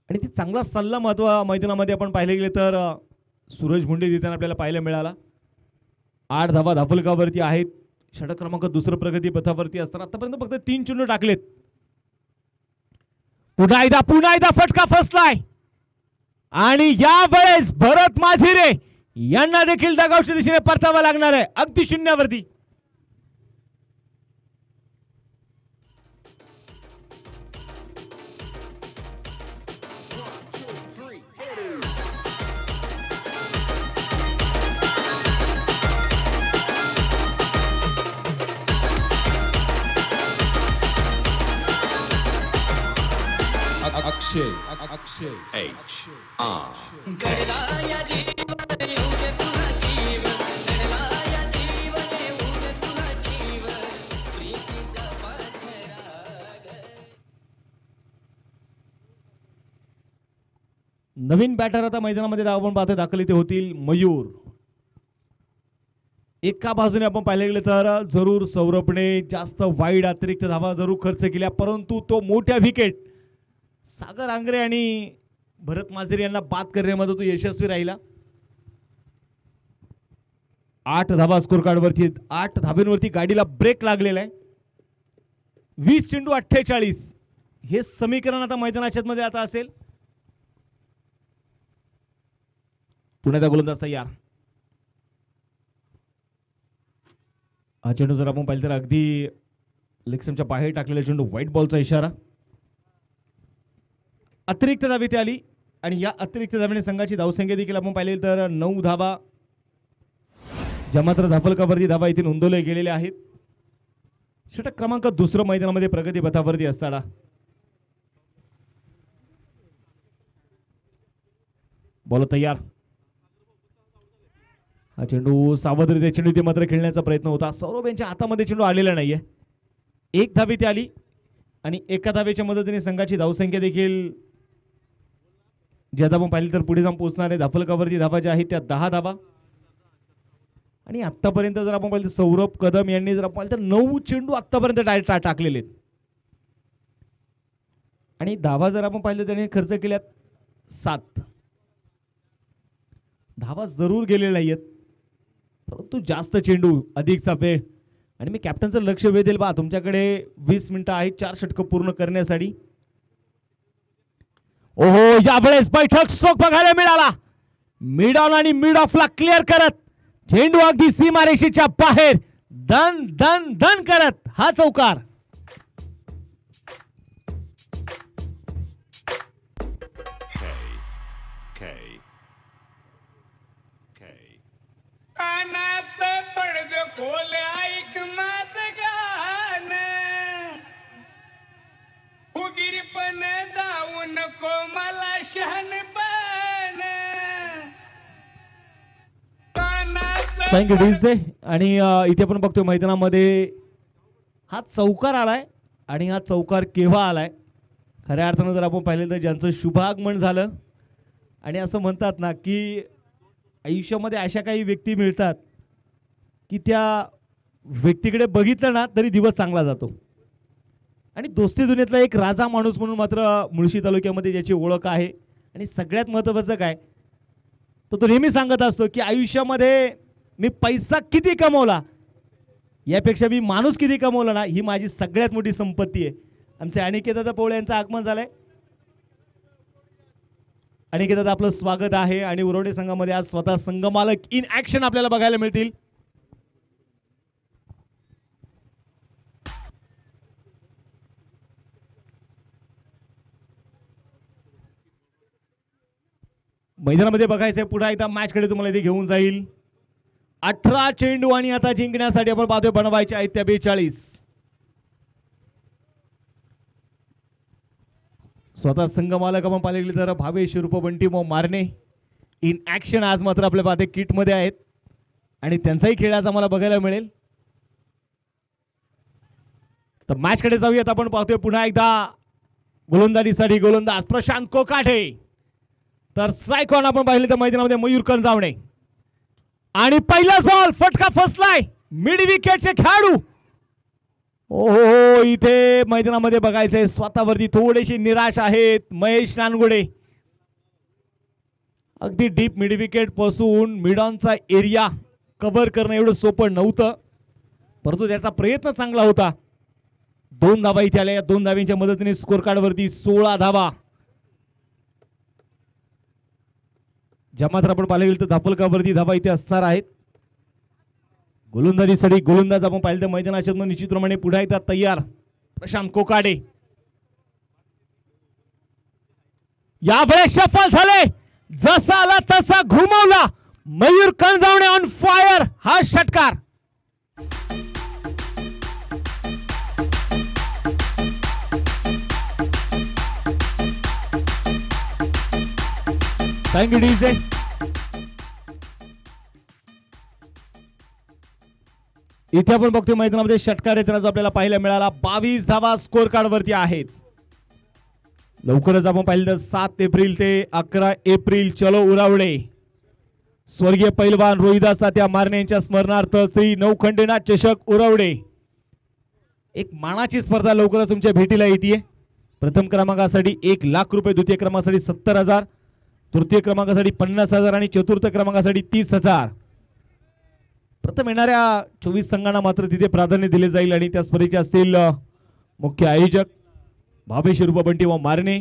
आणि ते चांगला सल्ला मैदानामध्ये आपण पाहिले गेले तर सूरज भुंडे देताना आपल्याला पाहायला मिळाला. 8 धावा धाफलकावरती आहेत. षटक क्रमांक 2 प्रगती पथावरती असताना आतापर्यंत फक्त 3 चेंडू टाकलेत. पुन्हा एकदा फटका फसलाय आणि यावेळेस भरत माझिरे यांना देखील दगावच्या दिशेने परतावा लागणार आहे, अगदी शून्यावरती. अक्षय अक्षय HR नवीन बॅटर आता मैदानामध्ये आपण पाहतो दाखल इथे होतील. मयूर, एका बाजूने आपण पाहिले गेले तर जरूर सौरभने जास्त वाईड अतिरिक्त धावा जरूर खर्च केल्या, परंतु तो मोठ्या विकेट सागर आंग्रे आणि भरत माझिरे यांना बाद करण्यामध्ये तो यशस्वी राहिला. 8 धावा स्कोर कार्डवरती, 8 धाब्यांवरती गाडीला ब्रेक लागलेला आहे. 20 चेंडू 48 हे समीकरण आता मैदानाच्या मध्ये आता असेल. पुण्याचा गोलंदाज तयार. हा चेंडू जर आपण पाहिलं तर अगदी लेगस्टंपच्या बाहेर टाकलेला चेंडू, व्हाईट बॉलचा इशारा. अतिरिक्त धावे ती आली आणि या अतिरिक्त धावेने संघाची धावसंख्या देखील आपण पाहिली तर 9 धावा ज्या मात्र धाफलकावरती धावा इथे नोंदवल्या गेलेल्या आहेत. षटक क्रमांक 2 मैदानामध्ये प्रगती पथावरती असताना बॉल तयार. हा चेंडू सावधरित्या चेंडू ते मात्र खेळण्याचा प्रयत्न होता. सौरभ यांच्या हातामध्ये चेंडू आलेला नाहीये. 1 धावे ती आली आणि एका धावेच्या मदतीने संघाची धावसंख्या देखील जे आता आपण पाहिली तर पुढे जाऊन पोहोचणार आहे. धाफलकावरती धावा ज्या आहेत त्या 10 धावा आणि आतापर्यंत जर आपण पाहिलं सौरभ कदम यांनी जर आपण पाहिलं तर 9 चेंडू आतापर्यंत टाकलेले आहेत आणि धावा जर आपण पाहिलं त्याने खर्च केल्यात 7 धावा जरूर गेलेल्या नाहीयेत, परंतु जास्त चेंडू अधिकचा वेळ आणि मी कॅप्टनचं लक्ष वेधेल बा. तुमच्याकडे 20 मिनिटं आहेत 4 षटकं पूर्ण करण्यासाठी. ओहो, यावेळेस बैठक स्ट्रोक बघायला मिळाला. मिड ऑन आणि मिड ऑफला क्लिअर करत चेंडू अगदी सीमारेषेच्या बाहेर दन दन दन करत हा चौकार. कानात पडद खोल ऐक माझ गान फुगीरपण जाऊ नको मला शहाणपण कानात थँक्यू डीजे. आणि इथे आपण बघतोय मैदानामध्ये हा चौकार आलाय आणि हा चौकार केव्हा आलाय खऱ्या अर्थानं जर आपण पाहिलं तर ज्यांचं शुभागमन झालं आणि असं म्हणतात ना की आयुष्यामध्ये अशा काही व्यक्ती मिळतात की त्या व्यक्तीकडे बघितलं ना तरी दिवस चांगला जातो. आणि दोस्ती दुनियेतला एक राजा माणूस म्हणून मात्र मुळशी तालुक्यामध्ये ज्याची ओळख आहे. आणि सगळ्यात महत्त्वाचं काय तर तो नेहमी सांगत असतो की आयुष्यामध्ये मी पैसा किती कमवला यापेक्षा मी माणूस किती कमवला ना ही माझी सगळ्यात मोठी संपत्ती आहे. आमचे अनिकेतदादा पोळे यांचं आगमन झालंय. अनिकेतदादा आपलं स्वागत आहे. आणि उरवडे संघामध्ये आज स्वतः संघमालक इन ऍक्शन आपल्याला बघायला मिळतील. मैदानामध्ये बघायचंय पुन्हा एकदा मॅच कडे तुम्हाला इथे घेऊन जाईल. 18 चेंडू आणि आता जिंकण्यासाठी आपण पाहतोय बनवायचे आहेत त्या 42. स्वतः संघमालक आपण पाहिले तर भावेश रूप बंटी मो मारणे इन ऍक्शन आज मात्र आपल्या पाहते किट मध्ये आहेत आणि त्यांचाही खेळ आज आम्हाला बघायला मिळेल. तर मॅच कडे जाऊयात. आपण पाहतोय पुन्हा एकदा गोलंदाजीसाठी गोलंदाज प्रशांत कोकाटे. तर स्ट्राईक ऑन आपण पाहिले तर मैदानामध्ये मयूर कंजावणे आणि पहिलाच बॉल फटका फसलाय मिड विकेटचे खेळाडू. ओहो इथे मैदानामध्ये बघायचंय स्वतःवरती थोडेसे निराश आहेत महेश नानगुडे. अगदी डीप मिड विकेट पासून मिड ऑनचा एरिया कव्हर करणं एवढं सोपं नव्हतं परंतु त्याचा प्रयत्न चांगला होता. 2 धावा इथे आल्या. 2 धाव्यांच्या मदतीने स्कोर कार्ड वरती 16 धावा. ज्या मात्र आपण पाहिले तर धापलकावरती धावा इथे असणार आहेत. गोलंदाजीसाठी गोलंदाज आपण पाहिलं तर मैदानाच्या निश्चितप्रमाणे पुढे येतात तयार प्रशांत कोकाडे. यावेळेस सफल झाले जसा आला तसा घुमवला मयूर कंजावणे ऑन फायर. हा षटकार थँक्यू डीजे. इथे आपण बघतोय मैदानामध्ये षटकार येताना आपल्याला पाहायला मिळाला. 22 धावा स्कोर कार्ड वरती आहेत. लवकरच आपण पाहिलं तर 7 एप्रिल ते 11 एप्रिल चलो उरावडे स्वर्गीय पैलवान रोहिदास तात्या मारणे यांच्या स्मरणार्थ श्री नौखंडेनाथ चषक उरावडे एक मानाची स्पर्धा लवकरच तुमच्या भेटीला येते. प्रथम क्रमांकासाठी 1 लाख रुपये, द्वितीय क्रमांकासाठी 70,000, तृतीय क्रमांकासाठी 50,000 आणि चतुर्थ क्रमांकासाठी 30,000. प्रथम येणाऱ्या 24 संघांना मात्र तिथे प्राधान्य दिले जाईल. आणि त्या स्पर्धेचे असतील मुख्य आयोजक भावेश रूप बंटी व मारणे,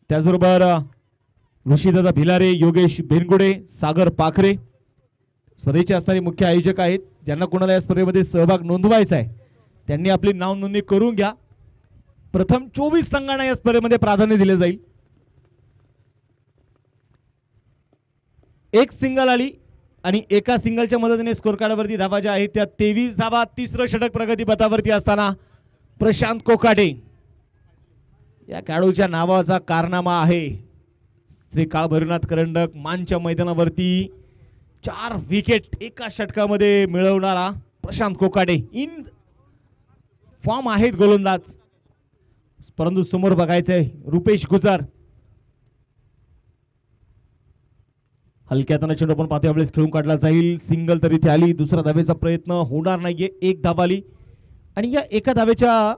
त्याचबरोबर ऋषीदादा भिलारे, योगेश बेनगुडे, सागर पाखरे स्पर्धेचे असणारे मुख्य आयोजक आहेत. ज्यांना कोणाला या स्पर्धेमध्ये सहभाग नोंदवायचा आहे त्यांनी आपली नाव नोंदणी करून घ्या. प्रथम 24 संघांना या स्पर्धेमध्ये प्राधान्य दिले जाईल. एक सिंगल आली आणि एका सिंगलच्या मदतीने स्कोर कार्डवरती धावा ज्या आहेत त्या 23 धावा. तिसरं षटक प्रगतीपथावरती असताना प्रशांत कोकाटे या खेळाडूच्या नावाचा कारनामा आहे. श्री काळ भैरवनाथ करंडक मानच्या मैदानावरती 4 विकेट एका षटकामध्ये मिळवणारा प्रशांत कोकाटे इन फॉर्म आहेत गोलंदाज. परंतु समोर बघायचंय रुपेश गुजर. हलक्या हाताने चेंडू आपण पाहतो यावेळेस खेळून काढला जाईल. सिंगल तरी इथे आली. दुसरा धावेचा प्रयत्न होणार नाहीये. 1 धाव आली आणि या एका धावेच्या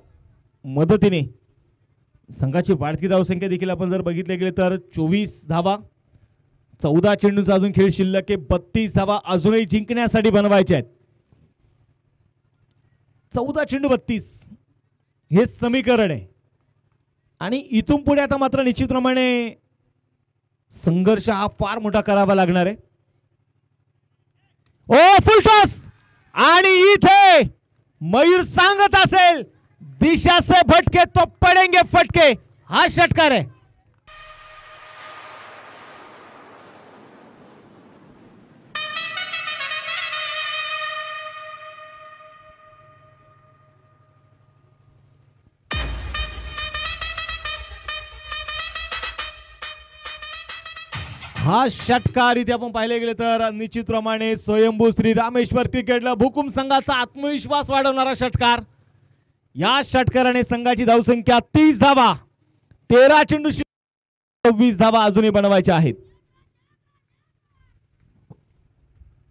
मदतीने संघाची वाढती धावसंख्या देखील आपण जर बघितले गेले तर 24 धावा. 14 चेंडूचा अजून खेळ शिल्लक आहे. 32 धावा अजूनही जिंकण्यासाठी बनवायच्या आहेत. 14 चेंडू 32 हे समीकरण आहे. आणि इथून पुढे आता मात्र निश्चितप्रमाणे संघर्ष हा फार मोठा करावा लागणार आहे. ओ फुल टॉस आणि इथे मयूर सांगत असेल दिशा से भटके तो पडेंगे फटके. हा षटकार आहे. हा षटकार इथे आपण पाहिले गेले तर निश्चितप्रमाणे स्वयंभू श्री रामेश्वर क्रिकेटला भुकुम संघाचा आत्मविश्वास वाढवणारा षटकार. या षटकाराने संघाची धावसंख्या 30 धावा, 13 चेंडू 26 धावा अजूनही बनवायच्या आहेत.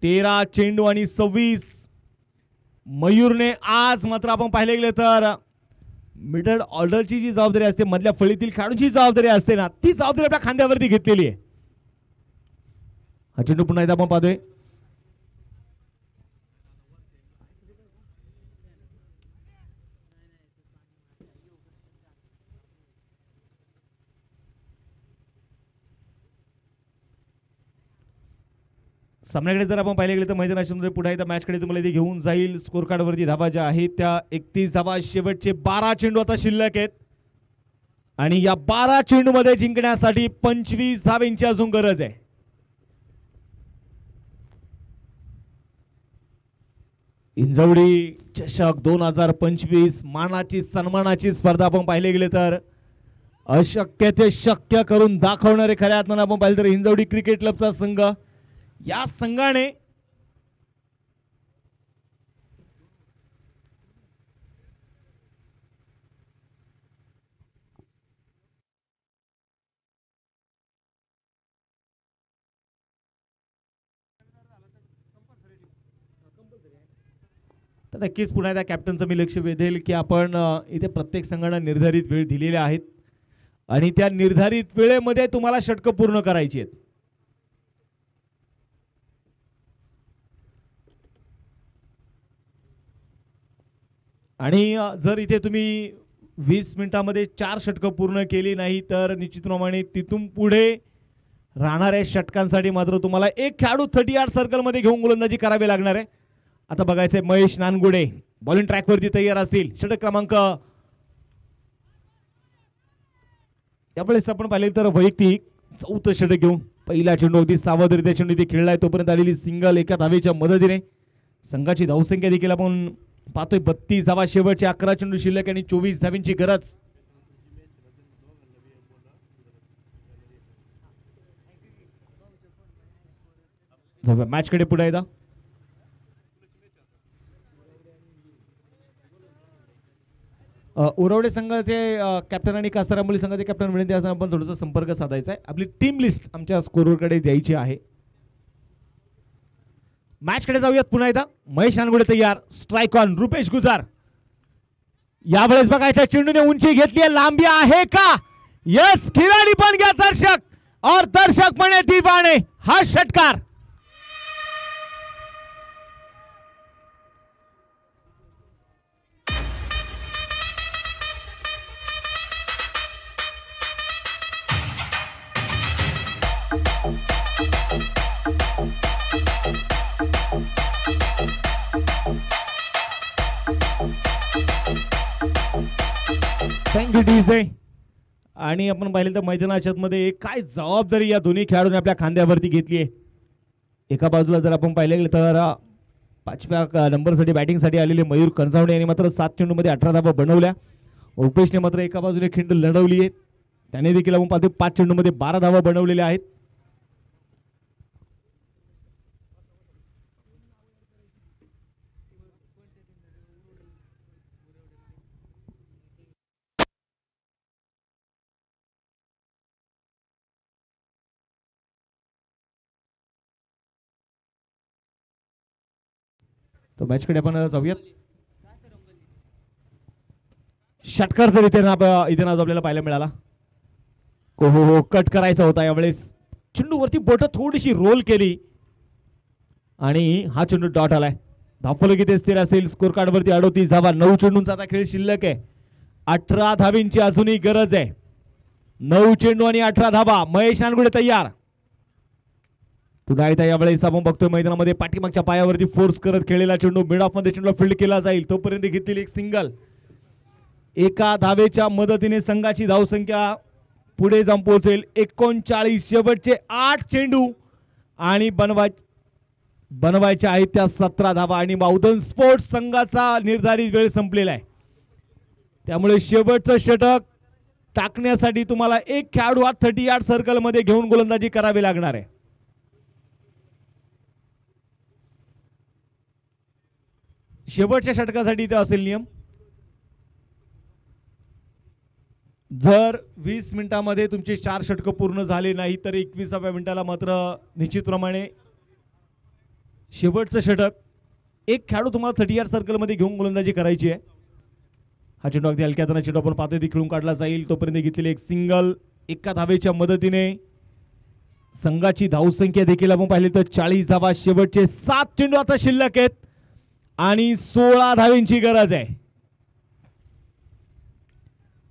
13 चेंडू आणि 26. मयूरने आज मात्र आपण पाहिले गेले तर मिडल ऑर्डरची जी जबाबदारी असते, मधल्या फळीतील खेळाडूंची जबाबदारी असते ना, ती जबाबदारी आपल्या खांद्यावरती घेतलेली आहे. हा चेंडू पुन्हा एकदा आपण पाहतोय. सामन्याकडे जर आपण पाहिले गेले तर मैदानामध्ये पुढे एकदा मॅचकडे तुम्हाला इथे घेऊन जाईल. स्कोर कार्डवरती धावा ज्या आहेत त्या 31 धावा. शेवटचे 12 चेंडू आता शिल्लक आहेत आणि या 12 चेंडू मध्ये जिंकण्यासाठी 25 धावांची अजून गरज आहे. इंजवडी चषक 2025 मानाची सन्मानाची स्पर्धा आपण पाहिले गेले तर अशक्य ते शक्य करून दाखवणारे खऱ्या अर्थानं आपण पाहिलं तर हिंजवडी क्रिकेट क्लबचा संघ. या संघाने तर नक्कीच पुन्हा एकदा कॅप्टनचं मी लक्ष वेधेल की आपण इथे प्रत्येक संघाला निर्धारित वेळ दिलेल्या आहेत आणि त्या निर्धारित वेळेमध्ये तुम्हाला षटकं पूर्ण करायची आहेत. आणि जर इथे तुम्ही 20 मिनिटांमध्ये 4 षटकं पूर्ण केली नाही तर निश्चितप्रमाणे तिथून पुढे राहणाऱ्या षटकांसाठी मात्र तुम्हाला एक खेळाडू 38 सर्कलमध्ये घेऊन गोलंदाजी करावी लागणार आहे. आता बघायचंय महेश नानगुडे बॉलिंग ट्रॅकवरती तयार असतील. षटक क्रमांक यावेळेस आपण पाहिले तर वैयक्तिक 4थं षटक घेऊन पहिला चेंडू अगदी सावधरित्या चेंडू इथे खेळलाय. तोपर्यंत आलेली सिंगल एका धावेच्या मदतीने संघाची धावसंख्या देखील आपण पाहतोय 32 धावा. शेवटचे 11 चेंडू शिल्लक आणि 24 धावांची गरज. मॅचकडे पुढे एकदा उरवडे संघाचे कॅप्टन आणि कास्तारांबोली संघाचे कॅप्टन विनंती असताना आपण थोडासा संपर्क साधायचा आहे. आपली टीम लिस्ट आमच्या स्कोरकडे द्यायची आहे. मॅचकडे जाऊयात पुन्हा एकदा. महेश नानगुडे तयार. स्ट्राइक ऑन रुपेश गुजार. यावेळेस बघायचं चेंडूने उंची घेतली आहे. लांबी आहे का? यस. खिलाडी बन गया दर्शक और दर्शक बने दीवाने. हा षटकार थँक्यू डीजे. आणि आपण पाहिलं तर मैदानाच्या मध्ये काय जबाबदारी या दोन्ही खेळाडूंनी आपल्या खांद्यावरती घेतली आहे. एका बाजूला जर आपण पाहिले गेलं तर 5व्या नंबरसाठी बॅटिंगसाठी आलेले मयूर कणसावडे यांनी मात्र 7 चेंडूमध्ये 18 धावा बनवल्या. रुपेशने मात्र एका बाजूने खिंड लढवली आहे. त्याने देखील आपण पाहतो 5 चेंडूमध्ये 12 धावा बनवलेल्या आहेत. तर मॅचकडे आपण जाऊयात. षटकार जर इथे नाव आपल्याला पाहायला मिळाला. हो कट करायचा होता. यावेळेस चेंडूवरती बोट थोडीशी रोल केली आणि हा चेंडू डॉट आलाय. धावफलक इथे स्थिर असेल. स्कोर कार्ड वरती 38 धावा. 9 चेंडूंचा आता खेळ शिल्लक आहे. 18 धावींची अजूनही गरज आहे. 9 चेंडू आणि 18 धावा. महेश नानगुडे तयार. पुन्हा एकदा यावेळेस आपण बघतोय मैदानामध्ये पाठीमागच्या पायावरती फोर्स करत खेळलेला चेंडू मिड ऑफ मध्ये चेंडूला फील्ड केला जाईल. तोपर्यंत घेतलेली एक सिंगल. एका धावेच्या मदतीने संघाची धावसंख्या पुढे जाऊन पोहोचेल 39. शेवटचे 8 चेंडू आणि बनवायच्या आहेत त्या 17 धावा. आणि माऊदन स्पोर्ट्स संघाचा निर्धारित वेळ संपलेला आहे. त्यामुळे शेवटचं षटक टाकण्यासाठी तुम्हाला एक खेळाडू हा 30 यार्ड सर्कल मध्ये घेऊन गोलंदाजी करावी लागणार आहे. शेवटच्या षटकासाठी इथे असेल नियम. जर 20 मिनिटांमध्ये तुमचे 4 षटक पूर्ण झाले नाही तर 21व्या मिनिटाला मात्र निश्चितप्रमाणे शेवटचं षटक एक खेळाडू तुम्हाला 30 यार्ड सर्कल मध्ये घेऊन गोलंदाजी करायची आहे. हा चेंडू अगदी हलक्या हाताने चेंडू आपण पाहतोय ती खेळून काढला जाईल. तोपर्यंत घेतलेली एक सिंगल एका धावेच्या मदतीने संघाची धावसंख्या देखील आपण पाहिली तर 40 धावा. शेवटचे 7 चेंडू आता शिल्लक आहेत आणि 16 धावेंची गरज आहे.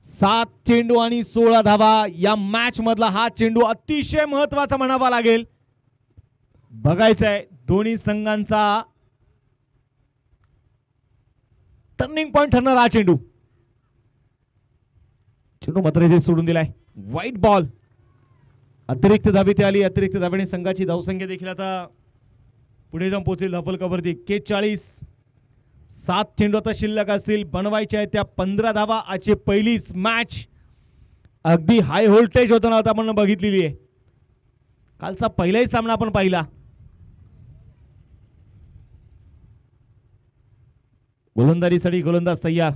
7 चेंडू आणि 16 धावा. या मॅच मधला हा चेंडू अतिशय महत्वाचा म्हणावा लागेल. बघायचं आहे दोन्ही संघांचा टर्निंग पॉइंट ठरणार हा चेंडू. चेंडू मात्र इथे सोडून दिलाय. White ball. अतिरिक्त धाबी ते आली. अतिरिक्त धाब्याने संघाची धावसंख्या देखील आता पुढे जाऊन पोहोचेल धावफलकावरती 41. 7 चेंडू आता शिल्लक असतील. बनवायचे आहेत त्या 15 धावा. आजची पहिलीच मॅच अगदी हाय व्होल्टेज होताना आता आपण बघितलेली आहे. कालचा पहिलाही सामना आपण पाहिला. गोलंदाजीसाठी गोलंदाज तयार.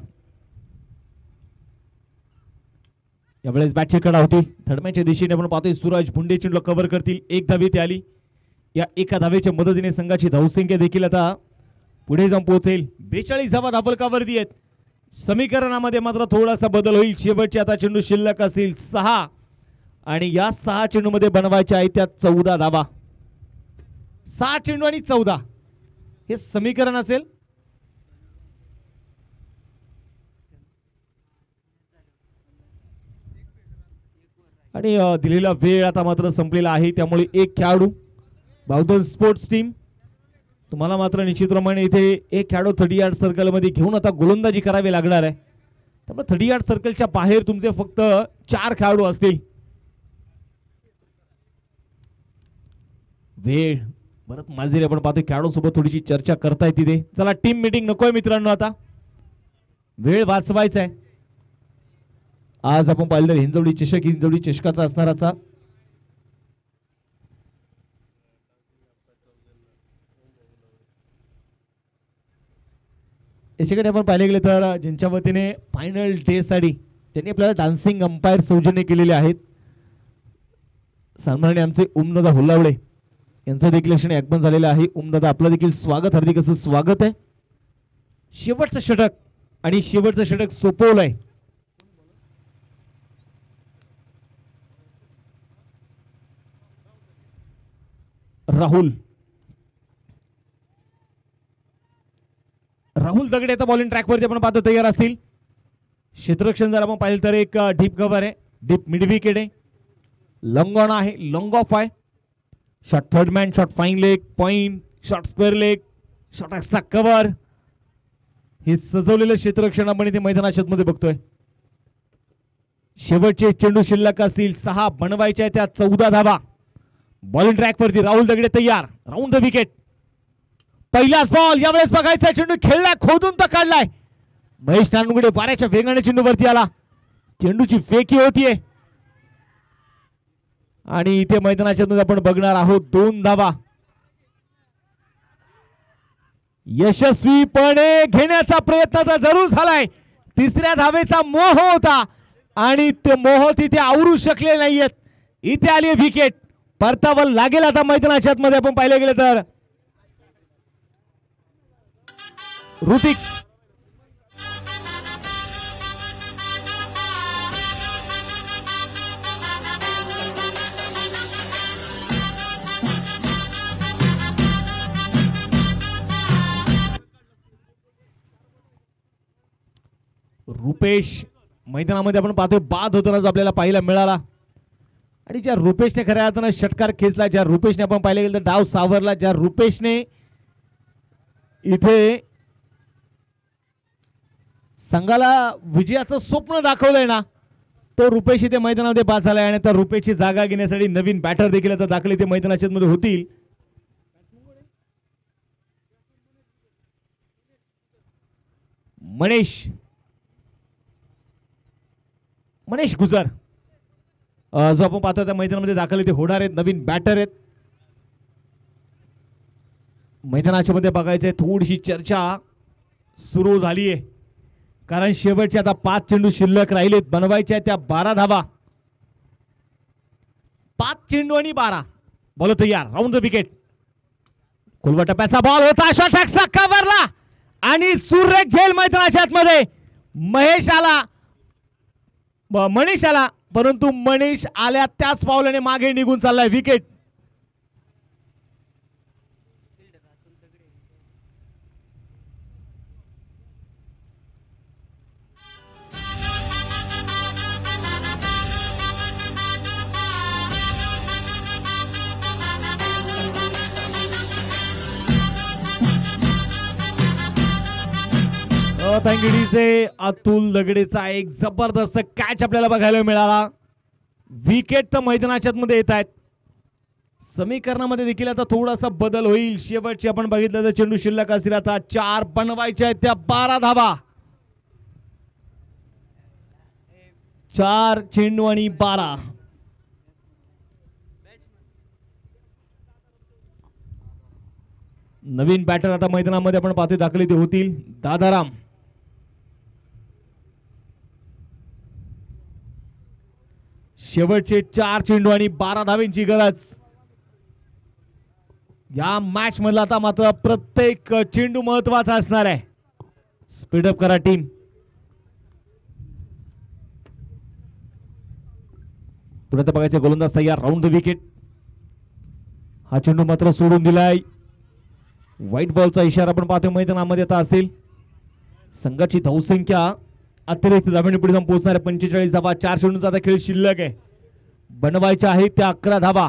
यावेळेस बॅटची कडा होती. थडम्याच्या दिशेने आपण पाहतोय सूरज भुंडे चेंडू कव्हर करतील. एक धावी ते आली. या एका धावेच्या मदतीने संघाची धावसंख्या देखील आता पुढे जाऊन पोहोचेल. 42 धावा धावफलकावरती आहेत. समीकरणामध्ये मात्र थोडासा बदल होईल. शेवटचे आता चेंडू शिल्लक असतील 6 आणि या 6 चेंडू मध्ये बनवायच्या आहेत त्या 14 धावा. 6 चेंडू आणि 14 हे समीकरण असेल. आणि दिलेला वेळ आता मात्र संपलेला आहे. त्यामुळे एक खेळाडू बावधन स्पोर्ट्स टीम तुम्हाला मात्र निश्चितप्रमाणे इथे एक खेळाडू 30 यार्ड सर्कल मध्ये घेऊन आता गोलंदाजी करावी लागणार आहे. त्यामुळे 30 यार्ड सर्कलच्या बाहेर तुमचे फक्त 4 खेळाडू असतील. वेळ परत माजरी आपण पाहतोय खेळाडूंसोबत थोडीशी चर्चा करताय तिथे. चला टीम मीटिंग नकोय मित्रांनो. आता वेळ वाचवायचा आहे. आज आपण पाहिलं हिंजवडी चषक हिंजवडी चषकाचा असणाराचा याच्याकडे आपण पाहिले गेले तर ज्यांच्या वतीने फायनल डे साठी त्यांनी आपल्याला डान्सिंग अंपायर सौजन्य केलेले आहेत. सन्माननीय आमचे ओमदादा हुल्लावळे यांचं देखील आगमन झालेलं आहे. ओमदादा आपलं देखील स्वागत, हार्दिक असं स्वागत आहे. शेवटचं षटक आणि शेवटचं षटक सोपवलंय. राहुल दगडे आता बॉलिंग ट्रॅकवरती आपण पाहतो तयार असतील. क्षेत्ररक्षण जर आपण पाहिलं तर एक डीप कव्हर आहे. डीप मिड विकेट आहे. लॉंग ऑन आहे. लॉंग ऑफ आहे. Shot third man, shot fine leg, point, shot square leg, shot extra cover हे सजवलेलं क्षेत्ररक्षण आपण इथे मैदानाच्या मध्ये बघतोय. शेवटचे चेंडू शिल्लक असतील 6. बनवायच्या त्या 14 धावा. बॉलिंग ट्रॅकवरती राहुल दगडे तयार. Round the wicket. पहिलाच बॉल. यावेळेस बघायचा चेंडू खेळलाय, खोदून तर काढलाय. महेश नानगुडे वाऱ्याच्या वेगाने चेंडूवरती आला. चेंडूची फेकी होतीये आणि इथे मैदानाच्या मध्ये आपण बघणार आहोत 2 धावा यशस्वीपणे घेण्याचा प्रयत्न तर जरूर झालाय. 3ऱ्या धावेचा मोह होता आणि ते मोह तिथे आवरू शकले नाहीयेत. इथे आली विकेट. परतावा लागेल आता मैदानाच्या मध्ये आपण पाहिले गेले तर ऋतिक रुपेश मैदानामध्ये आपण पाहतोय बाद होताना आपल्याला पाहायला मिळाला. आणि ज्या रुपेशने खऱ्या अर्थानं षटकार खेचला, ज्या रुपेशने आपण पाहिले गेलं तर डाव सावरला, ज्या रुपेशने इथे संघाला विजयाचं स्वप्न दाखवलंय ना, तो रुपेश इथे मैदानामध्ये बाद झालाय. आणि त्या रुपेशची जागा घेण्यासाठी नवीन बॅटर देखील आता दाखल इथे मैदानाच्या मध्ये होतील. मनीष गुजर जो आपण पाहतो त्या मैदानामध्ये दाखल इथे होणार आहेत, नवीन बॅटर आहेत. मैदानाच्या मध्ये बघायचंय थोडीशी चर्चा सुरू झाली आहे, कारण शेवटचे आता 5 चेंडू शिल्लक राहिलेत, बनवायच्या त्या 12 धावा. 5 चेंडू आणि 12 बॉल तयार. Round the wicket. खोलवा टप्प्याचा बॉल होता, शॉट टॅक्सला कव्हरला आणि सुरेख झेल मैदानाच्या आतमध्ये. मनीष आला, परंतु मनीष आल्या त्याच पावलाने मागे निघून चाललाय. विकेट. रत्नागिरीचे अतुल दगडेचा एक जबरदस्त कॅच आपल्याला बघायला मिळाला. विकेट तर मैदानाच्या मध्ये येत आहेत. समीकरणामध्ये देखील आता थोडासा बदल होईल. शेवटची आपण बघितलं तर चेंडू शिल्लक असतील आता 4, बनवायच्या आहेत त्या 12 धावा. 4 चेंडू आणि 12. नवीन बॅटर आता मैदानामध्ये आपण पाहतोय दाखल ते होतील. दादाराम. शेवटचे 4 चेंडू आणि 12 धावेंची गरज. या मॅच मधला आता मात्र प्रत्येक चेंडू महत्वाचा असणार आहे. स्पीडअप करा टीम. पुढे बघायचं गोलंदाज तयार. Round the wicket. हा चेंडू मात्र सोडून दिलाय. व्हाईट बॉलचा इशारा आपण पाहतोय मैदानामध्ये आता असेल. संघाची धावसंख्या अतिरिक्त धावांनी पुढे जाऊन पोहोचणार आहे. 45 धावा. 4 चेंडूंचा आता खेळ शिल्लक आहे. बनवायच्या आहेत त्या 11 धावा.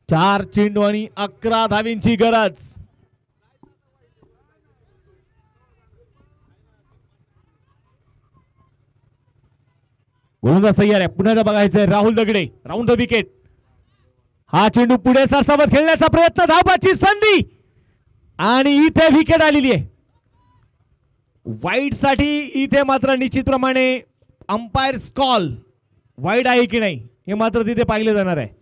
4 चेंडू आणि 11 धावींची गरज. गोलंदाज तयार आहे. पुन्हा बघायचंय Rahul Dagde. Round the wicket. हा चेंडू पुढे सरसावत खेळण्याचा प्रयत्न, धावबाची संधी आणि इथे विकेट आलेली आहे. वाईड साठी इथे मात्र निश्चितप्रमाणे अंपायर कॉल वाईड आहे की नाही हे मात्र तिथे पाहिले जाणार आहे.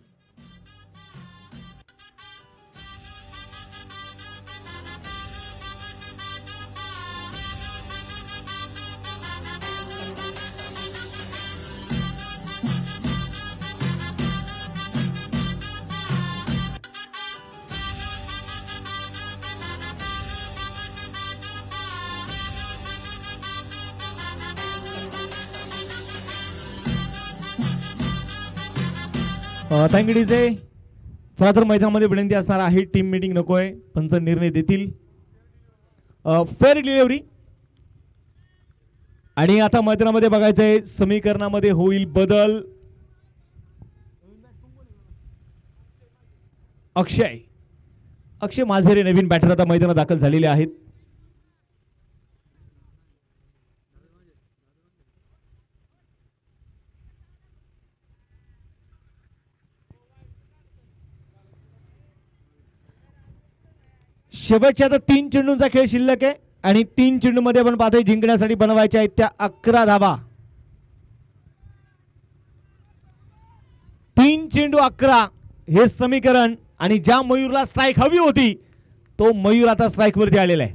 तांगडीचे चला तर मैदानामध्ये विनंती असणार आहे, टीम मीटिंग नकोय, पंच निर्णय देतील. Fair delivery. आणि आता मैदानामध्ये बघायचंय समीकरणामध्ये होईल बदल. अक्षय माझेरे नवीन बॅटर आता मैदानात दाखल झालेले आहेत. शेवटच्या आता 3 चेंडूंचा खेळ शिल्लक आहे आणि 3 चेंडू मध्ये आपण पाहतोय जिंकण्यासाठी बनवायच्या आहेत त्या 11 धावा. 3 चेंडू 11 हे समीकरण. आणि ज्या मयूरला स्ट्राईक हवी होती तो मयूर आता स्ट्राईक वरती आलेला आहे.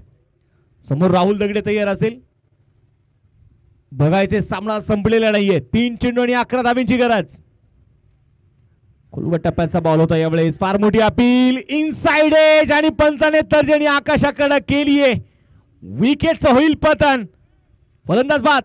समोर राहुल दगडे तयार असेल. बघायचे सामना संपलेला नाहीये. 3 चेंडू आणि 11 धावींची गरज. खोलगट टप्प्याचा बॉल होता यावेळेस. फार मोठी अपील इनसाइड एज आणि पंचाने तर्जनी आकाशाकडे केलीये. विकेटचं होईल पतन. फलंदाज बाद.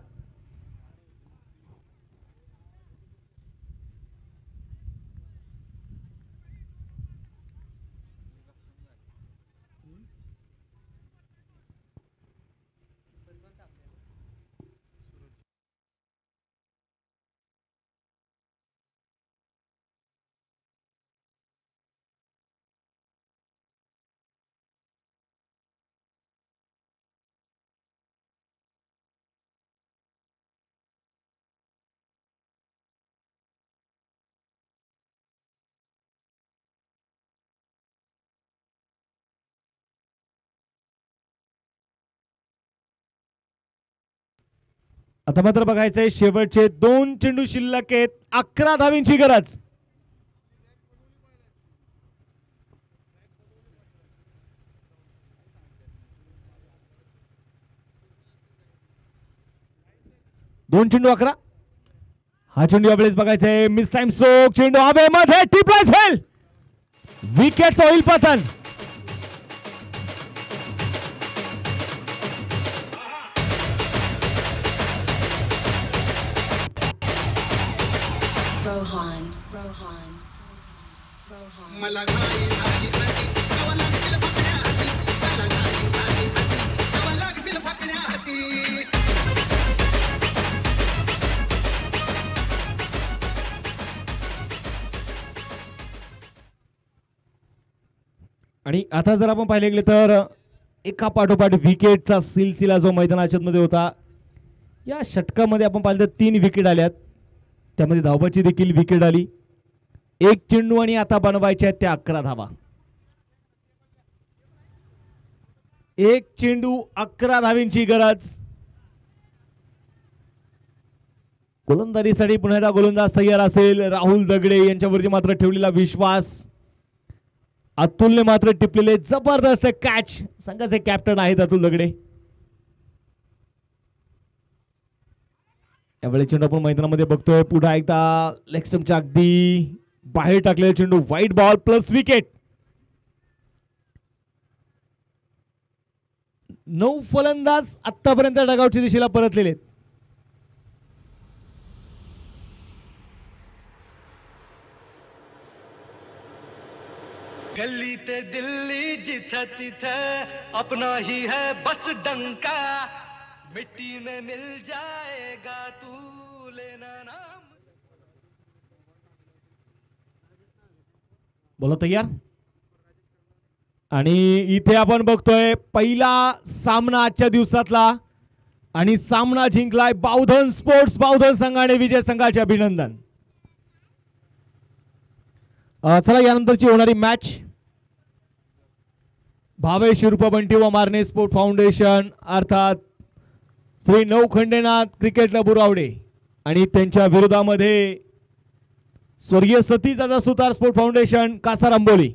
आता मात्र बघायचंय शेवटचे 2 चेंडू शिल्लक आहेत, 11 धावींची गरज. दोन चेंडू 11. हा चेंडू यावेळेस बघायचंय मिस टाइम स्ट्रोक, चेंडू हवेमध्ये टिपला जाईल, विकेट होईल पतन. Rohan. मला घाई झाली हाती, तेव्हा लागशील फकण्या हाती. मला घाई झाली हाती, तेव्हा लागशील फकण्या हाती. आणि आता जर आपण पाहिले गेले तर एका पाठोपाठ विकेटचा सिलसिला जो मैदानाच्या मध्ये होता, या षटकामध्ये आपण पाहिलं तर 3 विकेट आल्यात, त्यामध्ये धावबाची देखील विकेट आली. 1 चेंडू आणि आता बनवायच्या त्या 11 धावा. 1 चेंडू 11 धावींची गरज. गोलंदाजीसाठी पुन्हा एकदा गोलंदाज तयार असेल. राहुल दगडे यांच्यावरती मात्र ठेवलेला विश्वास. अतुलने मात्र टिपलेले जबरदस्त कॅच. संघाचे कॅप्टन आहेत अतुल दगडे. यावेळी चेंडू आपण मैदानामध्ये बघतोय, पुन्हा एकदा लेग स्टंपच्या अगदी बाहेर टाकलेला चेंडू, व्हाईट बॉल प्लस विकेट. 9 फलंदाज आतापर्यंत डगआउटच्या दिशेला परतलेले आहेत. गली ते दिल्ली जिथे तिथे अपना ही है बस डंका, मिट्टी में मिल जाएगा तू लेना नाम. बोला तयार. आणि इथे आपण बघतोय पहिला सामना आजच्या दिवसातला, आणि सामना जिंकलाय बावधन स्पोर्ट्स. बावधन संघाने विजय संघाचे अभिनंदन. चला यानंतरची होणारी मॅच भावेश रूप बंटी व मारणे स्पोर्ट फाउंडेशन अर्थात श्री नवखंडेनाथ क्रिकेट क्लब बुरावडे आणि त्यांच्या विरोधामध्ये स्वर्गीय सतीदादा सुतार स्पोर्ट फाउंडेशन कासार आंबोली.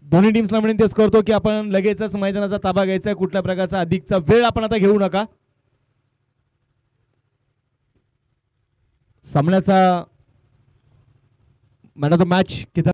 दोन्ही टीम्सला विनंती करतो की आपण लगेचच मैदानाचा ताबा घ्यायचा. कुठल्या प्रकारचा अधिकचा वेळ आपण आता घेऊ नका. सामन्याचा मॅन ऑफ द मॅच